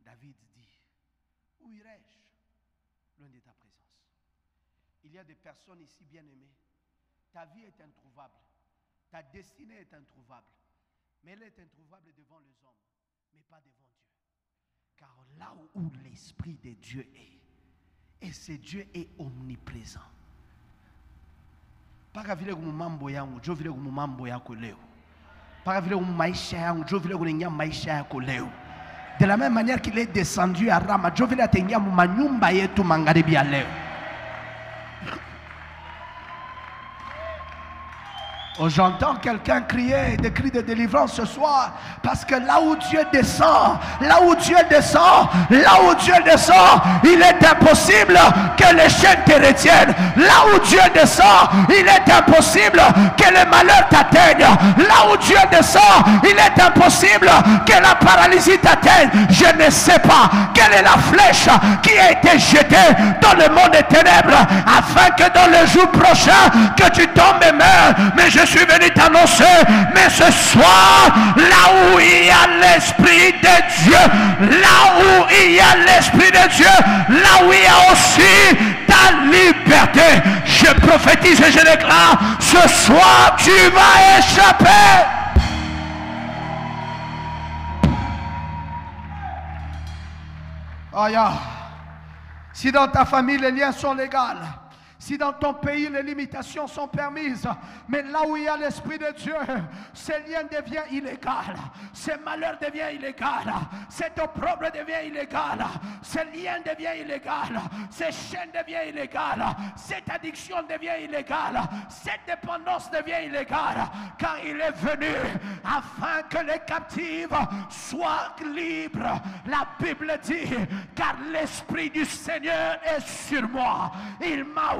David dit, où irai-je loin de ta présence? Il y a des personnes ici bien-aimées, ta vie est introuvable, ta destinée est introuvable, mais elle est introuvable devant les hommes, mais pas devant Dieu. Car là où l'Esprit de Dieu est, et ce Dieu est omniprésent. Paka vile kumambo yangu, jo vile kumambo yako leo. Paka vile kumaisha yangu, jo vile kuningia maisha yako leo. De la même manière qu'il est descendu à Rama, jo vile atengia manyumba yetu magharibi ya leo. Oh, j'entends quelqu'un crier des cris de délivrance ce soir, parce que là où Dieu descend, là où Dieu descend, là où Dieu descend, il est impossible que les chaînes te retiennent. Là où Dieu descend, il est impossible que les malheurs t'atteignent. Là où Dieu descend, il est impossible que la paralysie t'atteigne. Je ne sais pas quelle est la flèche qui a été jetée dans le monde des ténèbres, afin que dans le jour prochain, que tu tombes et meurs. Mais je suis venu t'annoncer, mais ce soir, là où il y a l'Esprit de Dieu, là où il y a l'Esprit de Dieu, là où il y a aussi ta liberté, je prophétise et je déclare, ce soir tu vas échapper. Aïe. Si dans ta famille les liens sont légaux, si dans ton pays les limitations sont permises, mais là où il y a l'Esprit de Dieu, ces liens deviennent illégaux, ces malheurs deviennent illégaux, cet opprobre devient illégal, ces liens deviennent illégaux, ces chaînes deviennent illégales, cette addiction devient illégale, cette dépendance devient illégale, car il est venu afin que les captifs soient libres. La Bible dit, car l'Esprit du Seigneur est sur moi, il m'a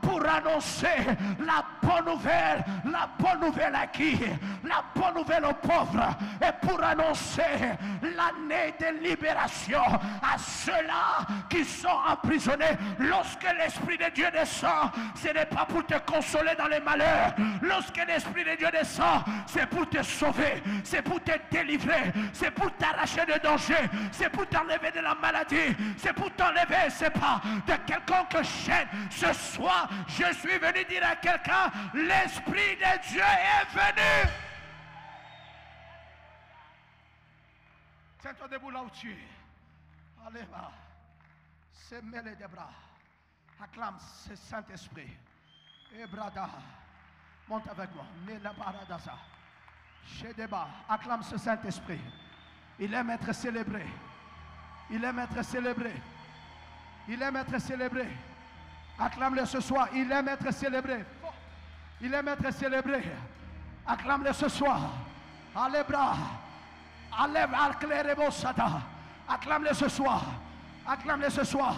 pour annoncer la bonne nouvelle à qui? La bonne nouvelle aux pauvres, et pour annoncer l'année de libération à ceux-là qui sont emprisonnés. Lorsque l'Esprit de Dieu descend, ce n'est pas pour te consoler dans les malheurs. Lorsque l'Esprit de Dieu descend, c'est pour te sauver, c'est pour te délivrer, c'est pour t'arracher de danger, c'est pour t'enlever de la maladie, c'est pour t'enlever, c'est pas de quelconque chaîne. Ce soir, je suis venu dire à quelqu'un, l'Esprit de Dieu est venu. Tiens-toi debout là où tu es. Allez là. C'est mêlé des bras. Acclame ce Saint-Esprit. Et brada, monte avec moi. Mela paradasa. Chez débat, acclame ce Saint-Esprit. Il aime être célébré. Il aime être célébré. Il aime être célébré. Acclame-le ce soir. Il aime être célébré. Il aime être célébré. Acclame-le ce soir. Allez bras. Allez al-Klerebo-Sata. Acclame-le ce soir. Acclame-le ce soir.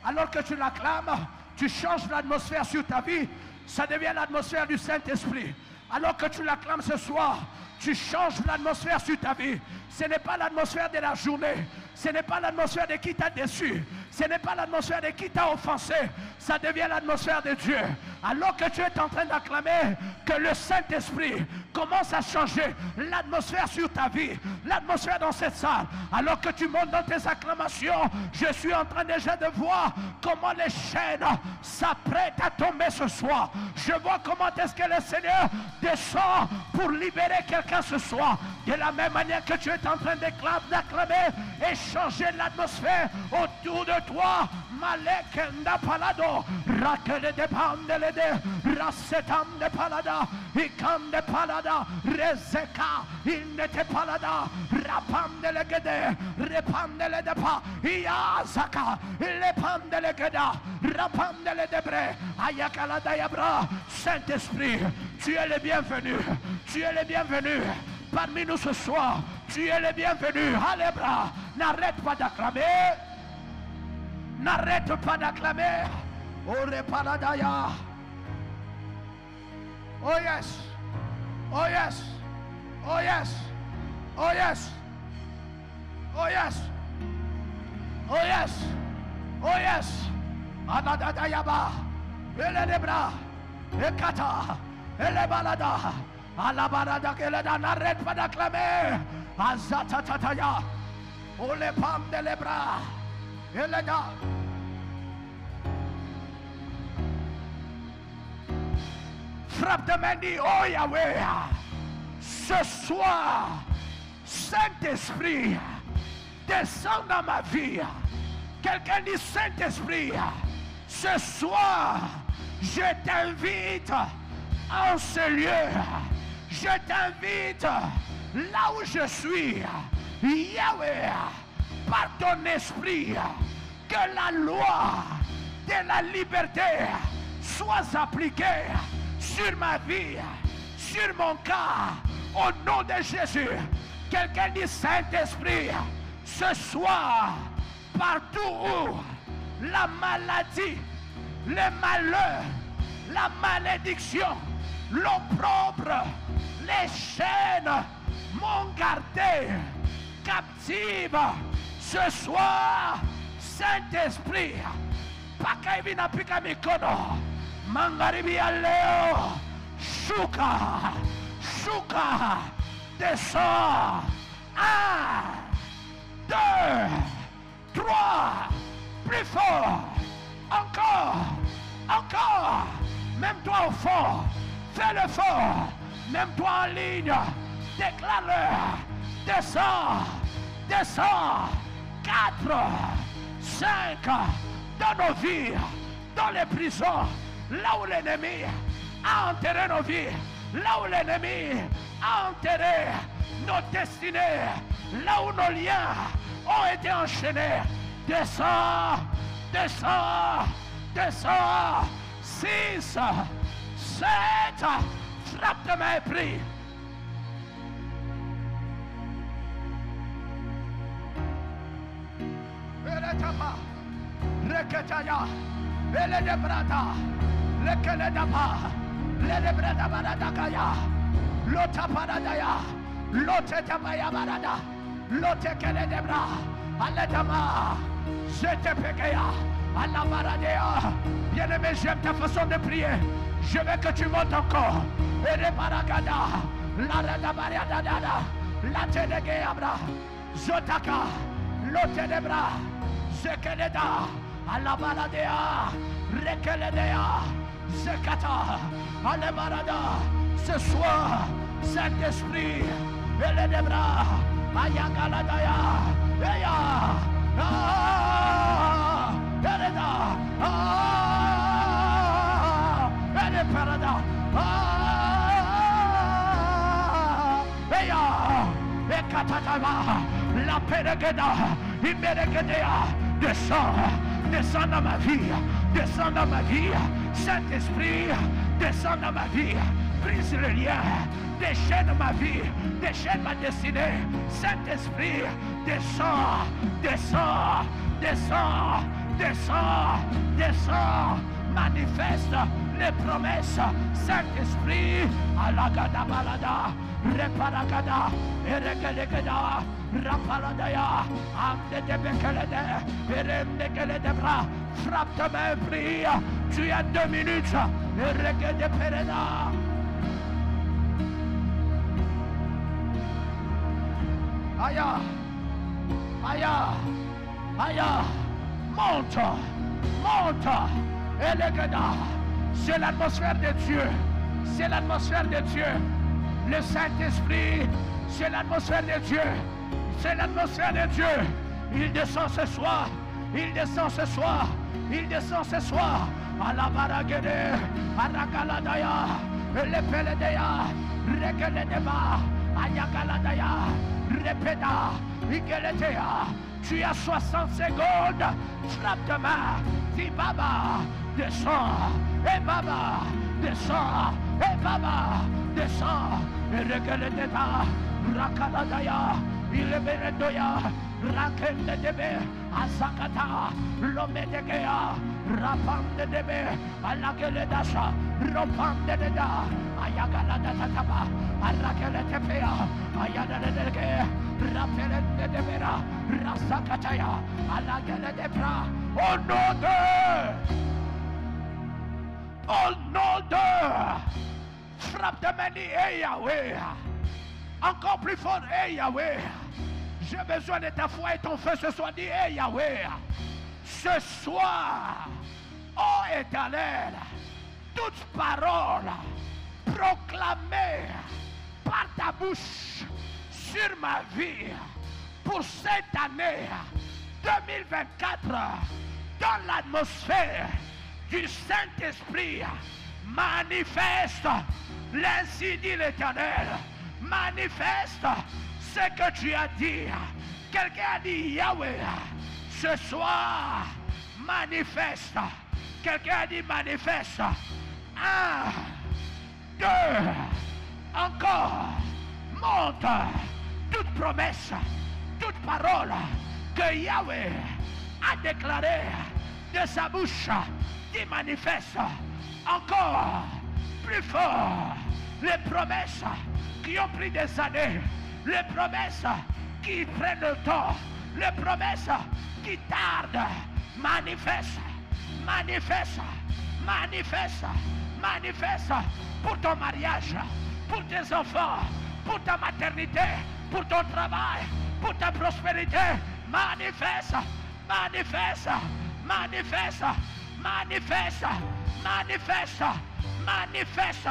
Alors que tu l'acclames, tu changes l'atmosphère sur ta vie. Ça devient l'atmosphère du Saint-Esprit. Alors que tu l'acclames ce soir, tu changes l'atmosphère sur ta vie. Ce n'est pas l'atmosphère de la journée. Ce n'est pas l'atmosphère de qui t'a déçu. Ce n'est pas l'atmosphère de qui t'a offensé. Ça devient l'atmosphère de Dieu. Alors que tu es en train d'acclamer, que le Saint-Esprit commence à changer l'atmosphère sur ta vie, l'atmosphère dans cette salle. Alors que tu montes dans tes acclamations, je suis en train déjà de voir comment les chaînes s'apprêtent à tomber ce soir. Je vois comment est-ce que le Seigneur descend pour libérer quelqu'un ce soir. De la même manière que tu es en train d'acclamer et changer l'atmosphère autour de toi. Malek Ndapalado, Rakele de Pandelede, Rasetam de Palada, Ikam de Palada, Rezeka, Indete Palada, Rapam de Legede, Repam de Ledepa, Iazaka, Lepam de Legeda, Rapam de Ledebre, Ayakala Dayabra. Saint-Esprit, tu es le bienvenu, tu es le bienvenu. Parmi nous ce soir, tu es le bienvenu. Allez bras, n'arrête pas d'acclamer. N'arrête pas d'acclamer. Ore paradaya. Oh yes. Oh yes. Oh yes. Oh yes. Oh yes. Oh yes. Oh yes. Anadadayaba. Ele de bras. Ekata. Ele balada. Alabarada keleda, n'arrête pas d'acclamer. Azatatataya. Ole pam de lebra. Eleda. Frappe de main, dit, oh Yahweh, ce soir, Saint-Esprit, descends dans ma vie. Quelqu'un dit, Saint-Esprit, ce soir, je t'invite en ce lieu. Je t'invite là où je suis, Yahweh, par ton esprit, que la loi de la liberté soit appliquée sur ma vie, sur mon cas, au nom de Jésus. Quelqu'un dit Saint-Esprit, ce soir, partout où la maladie, le malheur, la malédiction, l'opprobre, les chaînes m'ont gardé captive, ce soir, Saint-Esprit, Pakaibina Pikamikono, Mangaribia Leo, Shuka, Shuka, descends. 1, 2, 3, plus fort, encore, encore, même toi au fond, fais le fort, même toi en ligne, déclare-le, descends, descends, 4, 5, dans nos vies, dans les prisons, là où l'ennemi a enterré nos vies, là où l'ennemi a enterré nos destinées, là où nos liens ont été enchaînés. Descends, descends, descends. 6, 7, frappe de main et prie. Eletapa, Reketaya, Eledebrata, Lekeledapa, Ledebrata Baradakaya, Lotaparadaya, Lotetapaya Barada, Lotekeledebra, Aledama, Zetepekea, Alabaradea. Bien-aimé, j'aime ta façon de prier. Je veux que tu montes encore. Erebaragada, Laradabariadada, Latedegeabra, Zotaka, Lotedebra, Zekeleda, Alabaradea, Rekeledea, Zekata, Alebarada. Ce soir, Saint-Esprit, Eledebra, Ayagaladaya, Eya, Eleda, Eleparada, Eya, Ekatatava, la Peregeda, Imeregedea, descends, descends dans ma vie, descends dans ma vie, Saint-Esprit, descends dans ma vie, brise le lien, déchaîne ma vie, déchaîne ma destinée, Saint-Esprit, descends, descends, descends, descends, descends, manifeste les promesses, Saint-Esprit, Alagada Balada, Reparagada, Eregelegada, Rapaladaya, Amde de Bekelede, Eremde Keledebra, frappe ta main, prie, tu as 2 minutes, Eregede Pereda. Aya, Aya, Aya, monte, monte, Elegada, c'est l'atmosphère de Dieu, c'est l'atmosphère de Dieu, le Saint-Esprit, c'est l'atmosphère de Dieu, c'est l'atmosphère de Dieu, il descend ce soir, il descend ce soir, il descend ce soir, à la Baragede, à Ragaladaya, Lepeledea, Regeledeba, Ayagaladaya, Repeda, Igeletea, tu as 60 secondes, frappe de main, dis Baba, descends, et Baba, descends, et Baba, descends, et Regeledeba, Rakaladaya, Ileberedoya, Rakendebe, Azakata, Lomedegea, Rapandebe, Alageledasha, Ropandeda, Ayagaladataba, Arakeletepea, Ayadadege, Rapeledebera, Rasakataya, Alageledebra, au nom de, frappe de mani, et Yahweh, encore plus fort, et Yahweh. J'ai besoin de ta foi et ton feu ce soir. Dis, hey Yahweh, ce soir, ô Éternel, toute parole proclamée par ta bouche sur ma vie pour cette année 2024 dans l'atmosphère du Saint-Esprit, manifeste, l'ainsi dit l'Éternel, manifeste ce que tu as dit. Quelqu'un a dit Yahweh, ce soir, manifeste. Quelqu'un a dit manifeste. 1, 2, Encore, monte toute promesse, toute parole que Yahweh a déclarée de sa bouche, qui manifeste encore plus fort. Les promesses qui ont pris des années, les promesses qui prennent le temps, les promesses qui tardent, manifeste, manifeste, manifeste, manifeste pour ton mariage, pour tes enfants, pour ta maternité, pour ton travail, pour ta prospérité. Manifeste, manifeste, manifeste, manifeste, manifeste, manifeste,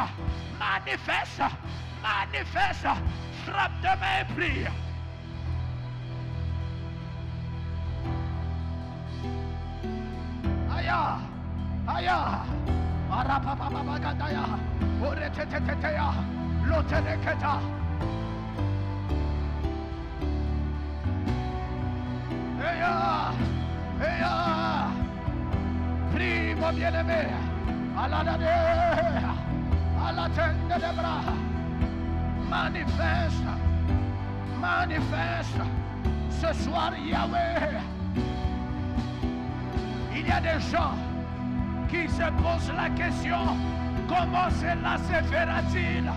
manifeste, manifeste. Frappe de main et prie. Aya, aya, arapapapagadaya, oreteteteya, loteneketa. Eya, eya, prie mon bien-aimé, à la dade, à la tente des bras, manifeste, manifeste, ce soir Yahweh. Il y a des gens qui se posent la question, comment cela se fera-t-il?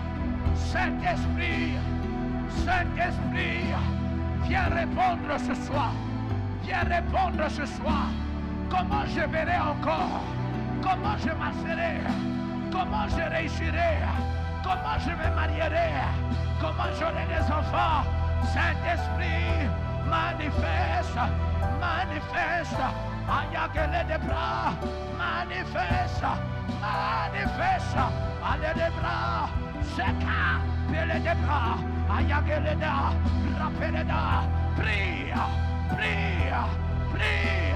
Saint-Esprit, Saint-Esprit, viens répondre ce soir. Viens répondre ce soir. Comment je verrai encore? Comment je marcherai? Comment je réussirai? Comment je me marierai? Comment j'aurai des enfants? Saint-Esprit, manifeste, manifeste. Ayagele des bras, manifeste, manifeste. Allez des bras, seka, pele des bras. Ayagele da, rapele da. Prie, prie, prie.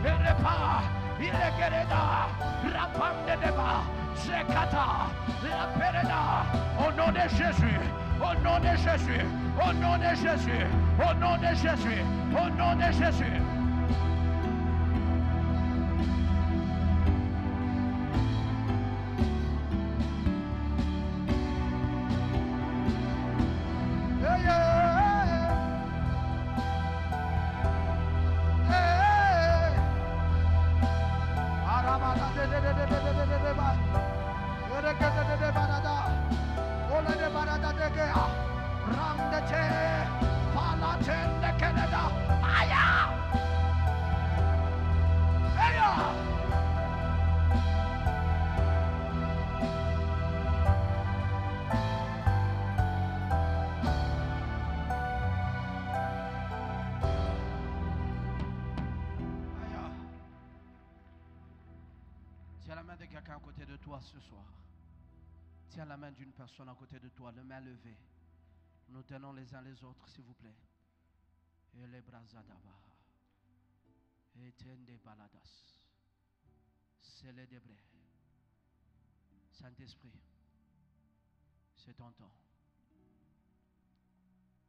Il repart, il est guérida. Rapande des bras, sekata, rapele da. Au nom de Jésus, au nom de Jésus, au nom de Jésus, au nom de Jésus, au nom de Jésus. Tiens la main de quelqu'un à côté de toi ce soir. Tiens la main d'une personne à côté de toi, les mains levées. Nous tenons les uns les autres, s'il vous plaît. Et les bras d'aba. Et tende baladas. C'est les débris. Saint-Esprit, c'est ton temps.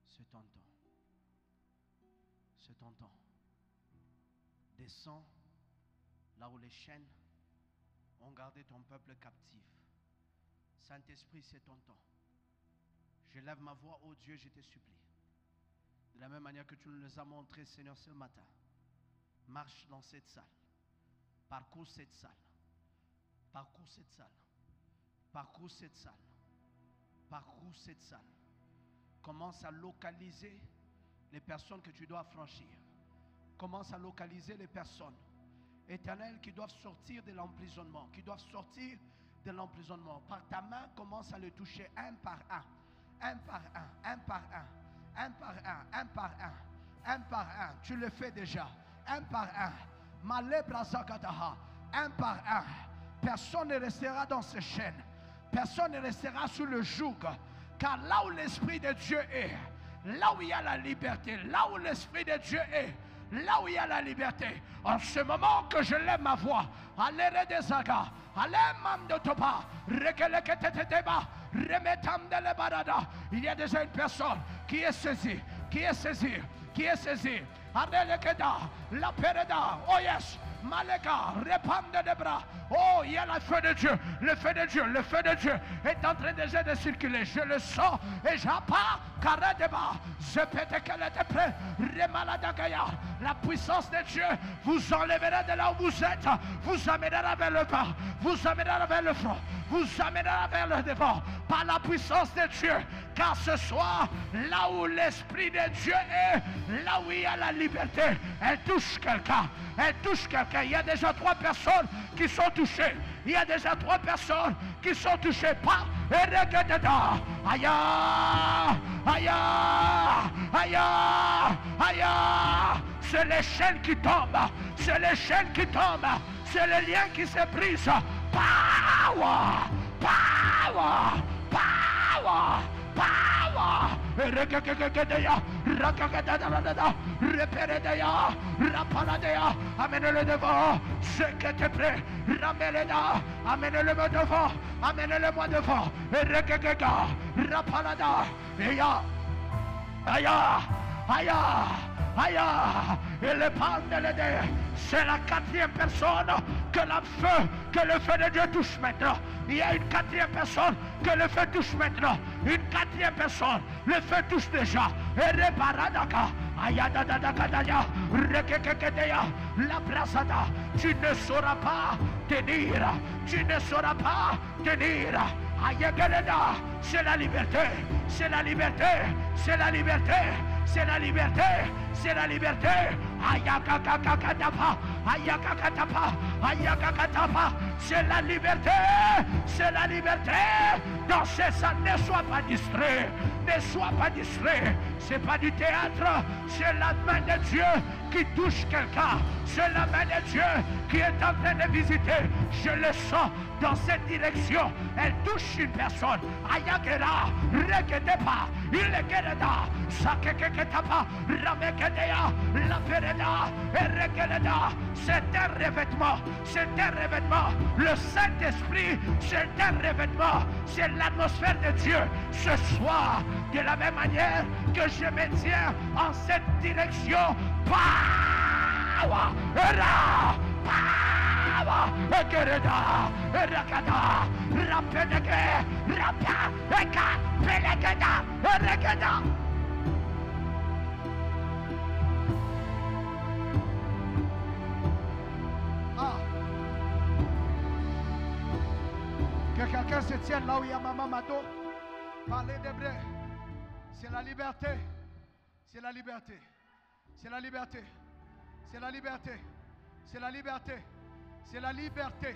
C'est ton temps. C'est ton temps. Descends là où les chaînes ont gardé ton peuple captif. Saint-Esprit, c'est ton temps. Je lève ma voix, ô Dieu, je te supplie. De la même manière que tu nous les as montré, Seigneur, ce matin. Marche dans cette salle. Parcours cette salle. Parcours cette salle. Parcours cette salle. Parcours cette salle. Commence à localiser les personnes que tu dois franchir. Commence à localiser les personnes, Éternel, qui doivent sortir de l'emprisonnement, qui doivent sortir de l'emprisonnement. Par ta main, commence à les toucher un par un, un par un, un par un, un par un, un par un, un par un. Tu le fais déjà, un par un. Malebrazakataha, un par un. Personne ne restera dans ces chaînes. Personne ne restera sous le joug. Car là où l'Esprit de Dieu est, là où il y a la liberté, là où l'Esprit de Dieu est, là où il y a la liberté, en ce moment que je lève ma voix, allez Redezaga, allez Mamdotopa, Rekeleketeteba, Remetam de Lebarada, il y a déjà une personne qui est saisie, qui est saisie, qui est saisie. Allez Lekeda, la Pereda, oh yes, Maléga, répandez des bras. Oh, il y a le feu de Dieu. Le feu de Dieu, le feu de Dieu est en train déjà de circuler. Je le sens et j'appars. Carré de bas. Je pète qu'elle était prête. Remaladagaya. La puissance de Dieu vous enlèvera de là où vous êtes. Vous amènera vers le bas. Vous amènera vers le front. Vous amènera vers le devant. Par la puissance de Dieu. Car ce soir, là où l'Esprit de Dieu est, là où il y a la liberté, elle touche quelqu'un. Elle touche quelqu'un. Il y a déjà 3 personnes qui sont touchées. Il y a déjà 3 personnes qui sont touchées par Eregededa. Aïe, aïe, aïe, aïe. C'est les chaînes qui tombent. C'est les chaînes qui tombent. C'est les liens qui se brisent. Power, power, power. Power! Regegegegedeya, rakagadadadada, reperedeya, rapaladea, amène-le devant, ce qui était prêt, ramène-le, amène-le devant, amène-le-moi devant, regegega, rapalada, eya, aya, aya, aya, et le pan de l'aider, c'est la 4e personne que le feu de Dieu touche maintenant. Il y a une 4e personne que le feu touche maintenant. Une 4e personne, le feu touche déjà. Et reparadaka, ayadadadakadaya, rekekekedeya, la brasada. Tu ne sauras pas tenir. Tu ne sauras pas tenir. Ayagadada, c'est la liberté. C'est la liberté. C'est la liberté. C'est la liberté. C'est la liberté. Ayakakakatapa. Ayakakatapa. Ayakakatapa. C'est la liberté. C'est la liberté. Dans ces salles, ne sois pas distrait. Ne sois pas distrait. C'est pas du théâtre. C'est la main de Dieu qui touche quelqu'un. C'est la main de Dieu qui est en train de visiter. Je le sens dans cette direction. Elle touche une personne. Ayakera. Rekedepa. Ilekereda. Sakekeketapa. Ramekedea. La pereda. Erekereda. C'est un revêtement. C'est un revêtement. Le Saint-Esprit, c'est un revêtement. C'est l'atmosphère de Dieu. Ce soir, de la même manière que je me tiens en cette direction. Power! Power! Ekereda! Erekada! Rapedege! Rapa! Eka! Pelegeda! Erekeda! Que quelqu'un se tienne là où il y a Maman Mado. Parlez d'hébreu. C'est la liberté. C'est la liberté. C'est la liberté. C'est la liberté. C'est la liberté. C'est la liberté.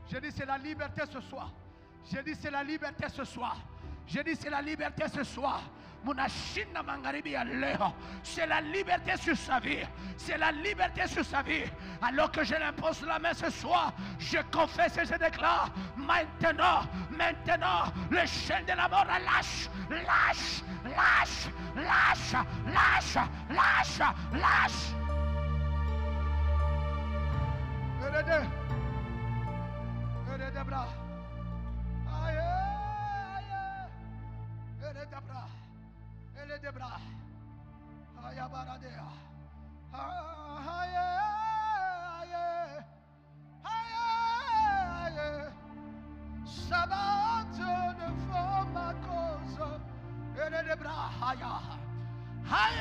Je dis c'est la liberté ce soir. Je dis c'est la liberté ce soir. Je dis c'est la liberté ce soir. C'est la liberté sur sa vie. C'est la liberté sur sa vie. Alors que je l'impose la main ce soir, je confesse et je déclare maintenant, le chaîne de la mort lâche, lâche, lâche, lâche, lâche, lâche, lâche. Erede bras. Aïe, aïe. Erede bras. Elle est des bras. Aïe, baradea. Aïe, aïe, aïe, aïe. Sabbat de forme à cause. Elle est des bras. Aïe, aïe,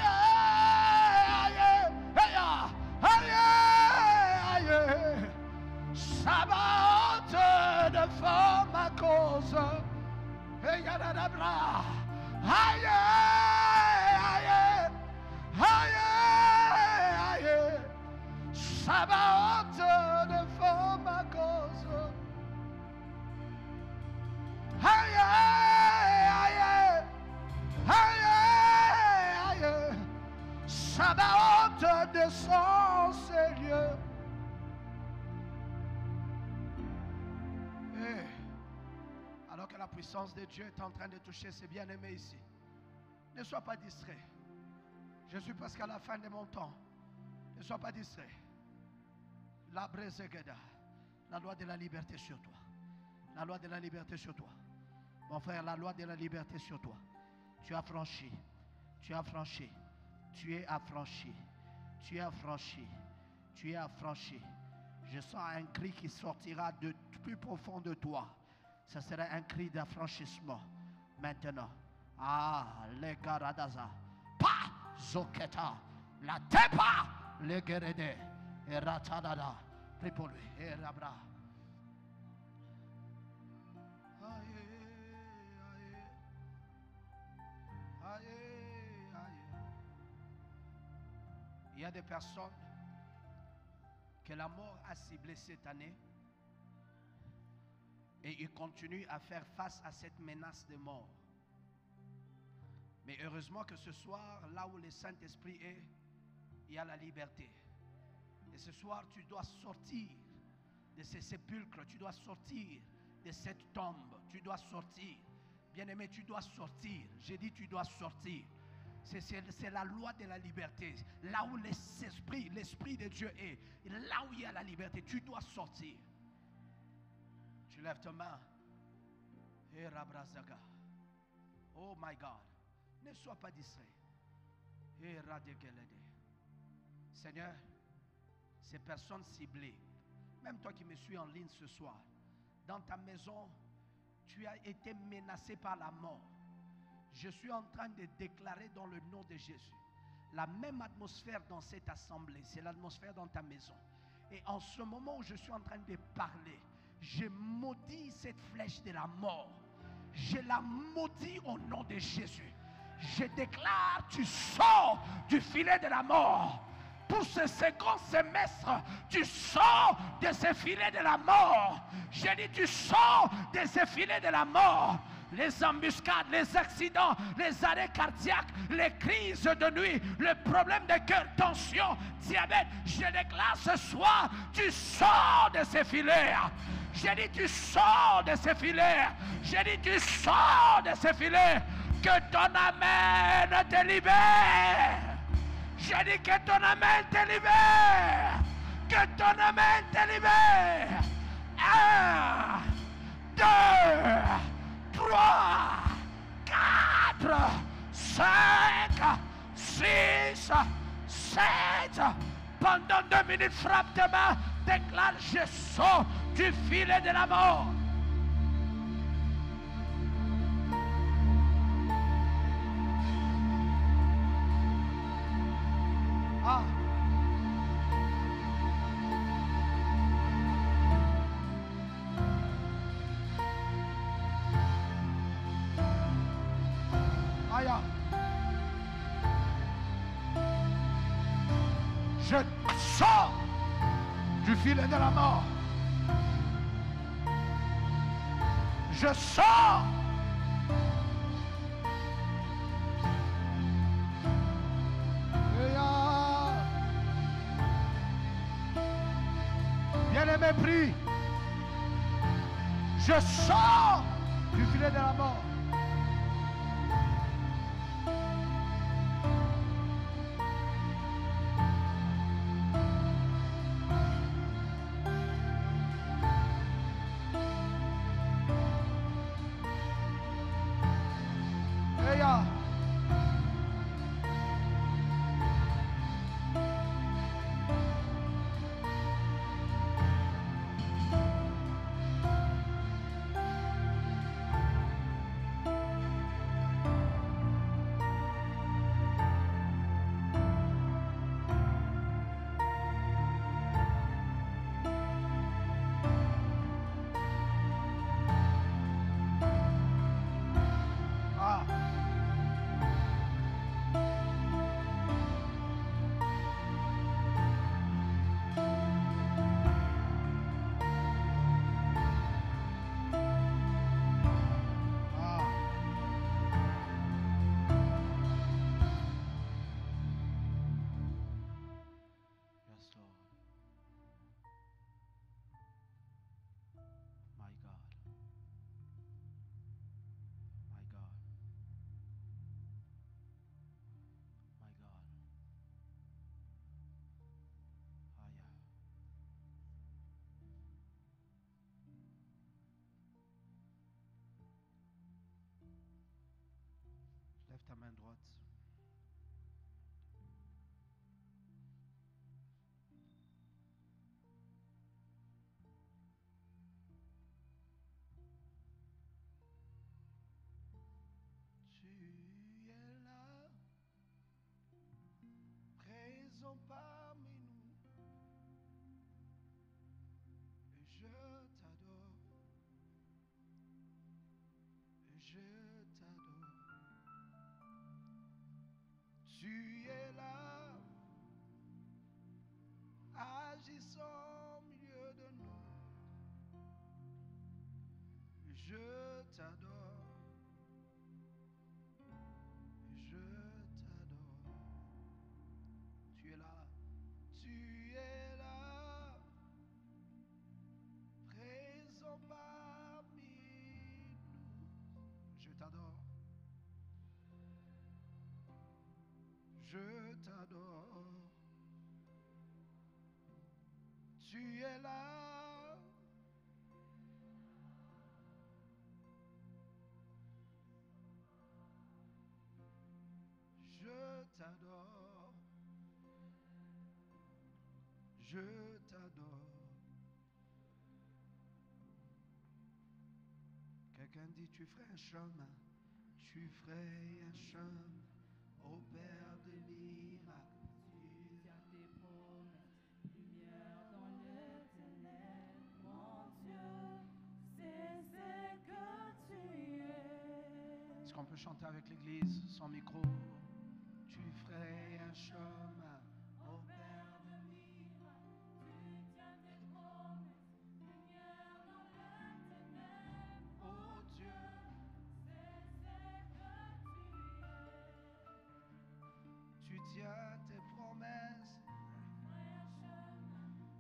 aïe, aïe, aïe, aïe. Sabbat de forme à cause. Et il y a des bras. Aïe, aïe, aïe, aïe, ça va de forme à cause. Aïe, aïe, aïe, aïe, ça va de son Seigneur. Alors que la puissance de Dieu est en train de toucher ses bien-aimés ici. Ne sois pas distrait. Je suis presque à la fin de mon temps. Ne sois pas distrait. La brezegeda. La loi de la liberté sur toi. La loi de la liberté sur toi. Mon frère, la loi de la liberté sur toi. Tu as franchi. Tu as franchi. Tu es affranchi. Tu es affranchi. Tu es affranchi. Je sens un cri qui sortira de plus profond de toi. Ce sera un cri d'affranchissement. Maintenant. Ah, les garadaza. Pa, zoketa. La tepa, les guerede. Et ratadada. Prie pour lui. Et rabra. Aïe, aïe. Aïe, aïe. Il y a des personnes que la mort a ciblées cette année et ils continuent à faire face à cette menace de mort. Mais heureusement que ce soir, là où le Saint-Esprit est, il y a la liberté. Et ce soir, tu dois sortir de ces sépulcres, tu dois sortir de cette tombe, tu dois sortir. Bien-aimé, tu dois sortir. J'ai dit tu dois sortir. C'est la loi de la liberté. Là où l'Esprit de Dieu est, là où il y a la liberté, tu dois sortir. Tu lèves ta main. Oh my God. Ne sois pas distrait. Seigneur, ces personnes ciblées, même toi qui me suis en ligne ce soir, dans ta maison, tu as été menacé par la mort. Je suis en train de déclarer dans le nom de Jésus, la même atmosphère dans cette assemblée, c'est l'atmosphère dans ta maison. Et en ce moment où je suis en train de parler, je maudis cette flèche de la mort. Je la maudis au nom de Jésus. Je déclare, tu sors du filet de la mort. Pour ce second semestre, tu sors de ce filet de la mort. J'ai dit, tu sors de ce filet de la mort. Les embuscades, les accidents, les arrêts cardiaques, les crises de nuit, le problème de cœur, tension, diabète. Je déclare ce soir, tu sors de ces filets. J'ai dit, tu sors de ces filets. J'ai dit, tu sors de ces filets. Que ton amen te libère. J'ai dit que ton amen te libère. Que ton amen te libère. 1, 2, 3, 4, 5, 6, 7. Pendant 2 minutes, frappe tes mains. Déclare, je sors du filet de la mort. Ah. Aïe. Je sors du filet de la mort. Je sors. Bien-aimé, prie. Je sors du filet de la mort. Lève ta main droite. Je t'adore. Tu es là, agissant au milieu de nous. Je t'adore. Je t'adore. Tu es là. Tu es là, présent parmi nous. Je t'adore. Je t'adore. Tu es là. Je t'adore. Je t'adore. Quelqu'un dit, tu ferais un chemin. Tu ferais un chemin au Père de miracles. Tu tiens tes promesses, lumière dans les ténèbres, mon Dieu, c'est ce que tu es. Est-ce qu'on peut chanter avec l'église sans micro? Tu ferais un chemin au Père de Tu tiens tes promesses, lumière dans les ténèbres, oh Dieu. c'est ce que tu es. Tu tiens tes promesses. Un chemin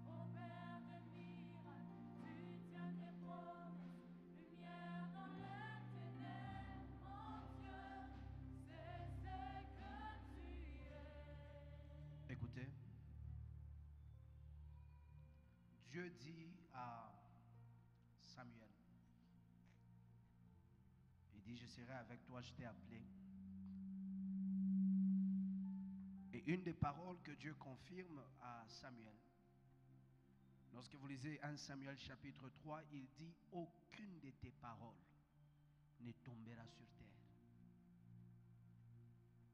au Père de miracles, tu tiens tes promesses, lumière dans les ténèbres, mon Dieu, c'est ce que tu es. Écoutez, Dieu dit à Samuel, il dit, je serai avec toi, je t'ai appelé. Et une des paroles que Dieu confirme à Samuel, lorsque vous lisez 1 Samuel chapitre 3, il dit, aucune de tes paroles ne tombera sur terre.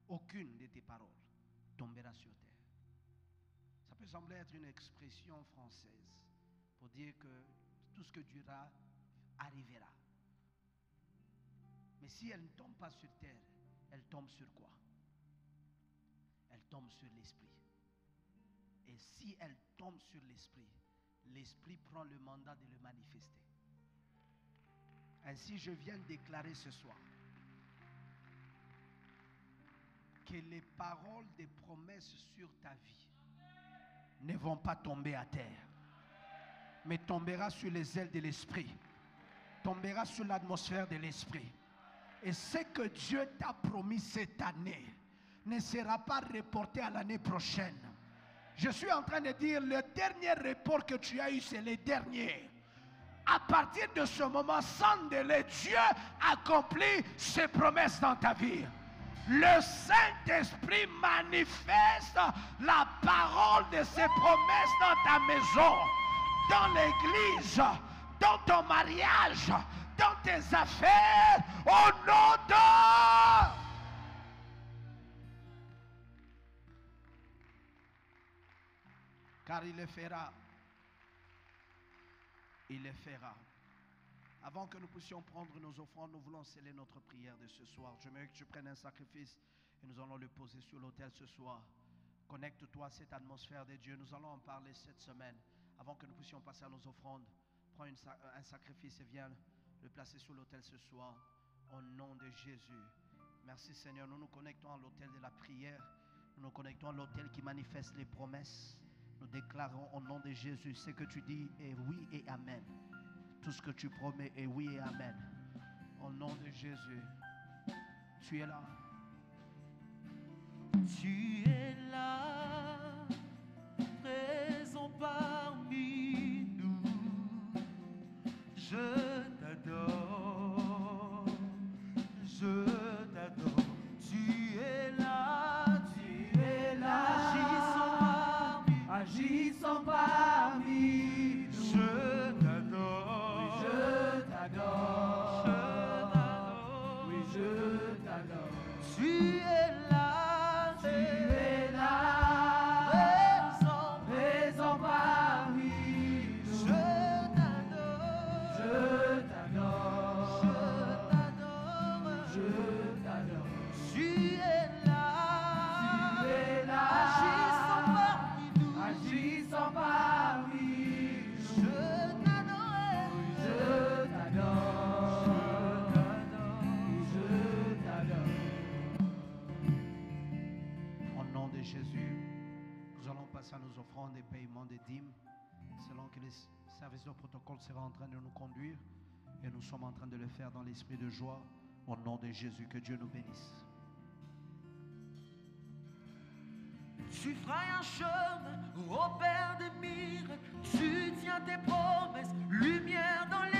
Aucune de tes paroles tombera sur terre. Ça peut sembler être une expression française pour dire que tout ce que Dieu dira arrivera. Mais si elle ne tombe pas sur terre, elle tombe sur quoi? Elle tombe sur l'esprit. Et si elle tombe sur l'esprit, l'esprit prend le mandat de le manifester. Ainsi, je viens de déclarer ce soir que les paroles des promesses sur ta vie ne vont pas tomber à terre, mais tombera sur les ailes de l'esprit, tombera sur l'atmosphère de l'esprit. Et ce que Dieu t'a promis cette année ne sera pas reporté à l'année prochaine. Je suis en train de dire, le dernier report que tu as eu, c'est le dernier. À partir de ce moment, sans délai, Dieu accomplit ses promesses dans ta vie. Le Saint-Esprit manifeste la parole de ses promesses dans ta maison, dans l'église, dans ton mariage, dans tes affaires, au nom de... Car il le fera. Il le fera. Avant que nous puissions prendre nos offrandes, nous voulons sceller notre prière de ce soir. J'aimerais que tu prennes un sacrifice et nous allons le poser sur l'autel ce soir. Connecte-toi à cette atmosphère de Dieu. Nous allons en parler cette semaine. Avant que nous puissions passer à nos offrandes, prends un sacrifice et viens le placer sur l'autel ce soir. Au nom de Jésus. Merci Seigneur. Nous nous connectons à l'autel de la prière. Nous nous connectons à l'autel qui manifeste les promesses. Nous déclarons au nom de Jésus, ce que tu dis est oui et amen. Tout ce que tu promets est oui et amen. Au nom de Jésus, tu es là. Tu es là, présent parmi nous. Je t'adore, je t'adore. Tu es là, agissant parmi nous. Je t'adore, je t'adore, oui je t'adore. Tu es là, présent parmi nous. Je t'adore, je t'adore, offrandes et paiements des dîmes, selon que les services de protocole sera en train de nous conduire. Et nous sommes en train de le faire dans l'esprit de joie. Au nom de Jésus, que Dieu nous bénisse. Tu feras un chemin, ô Père des miracles, tu tiens tes promesses, lumière dans les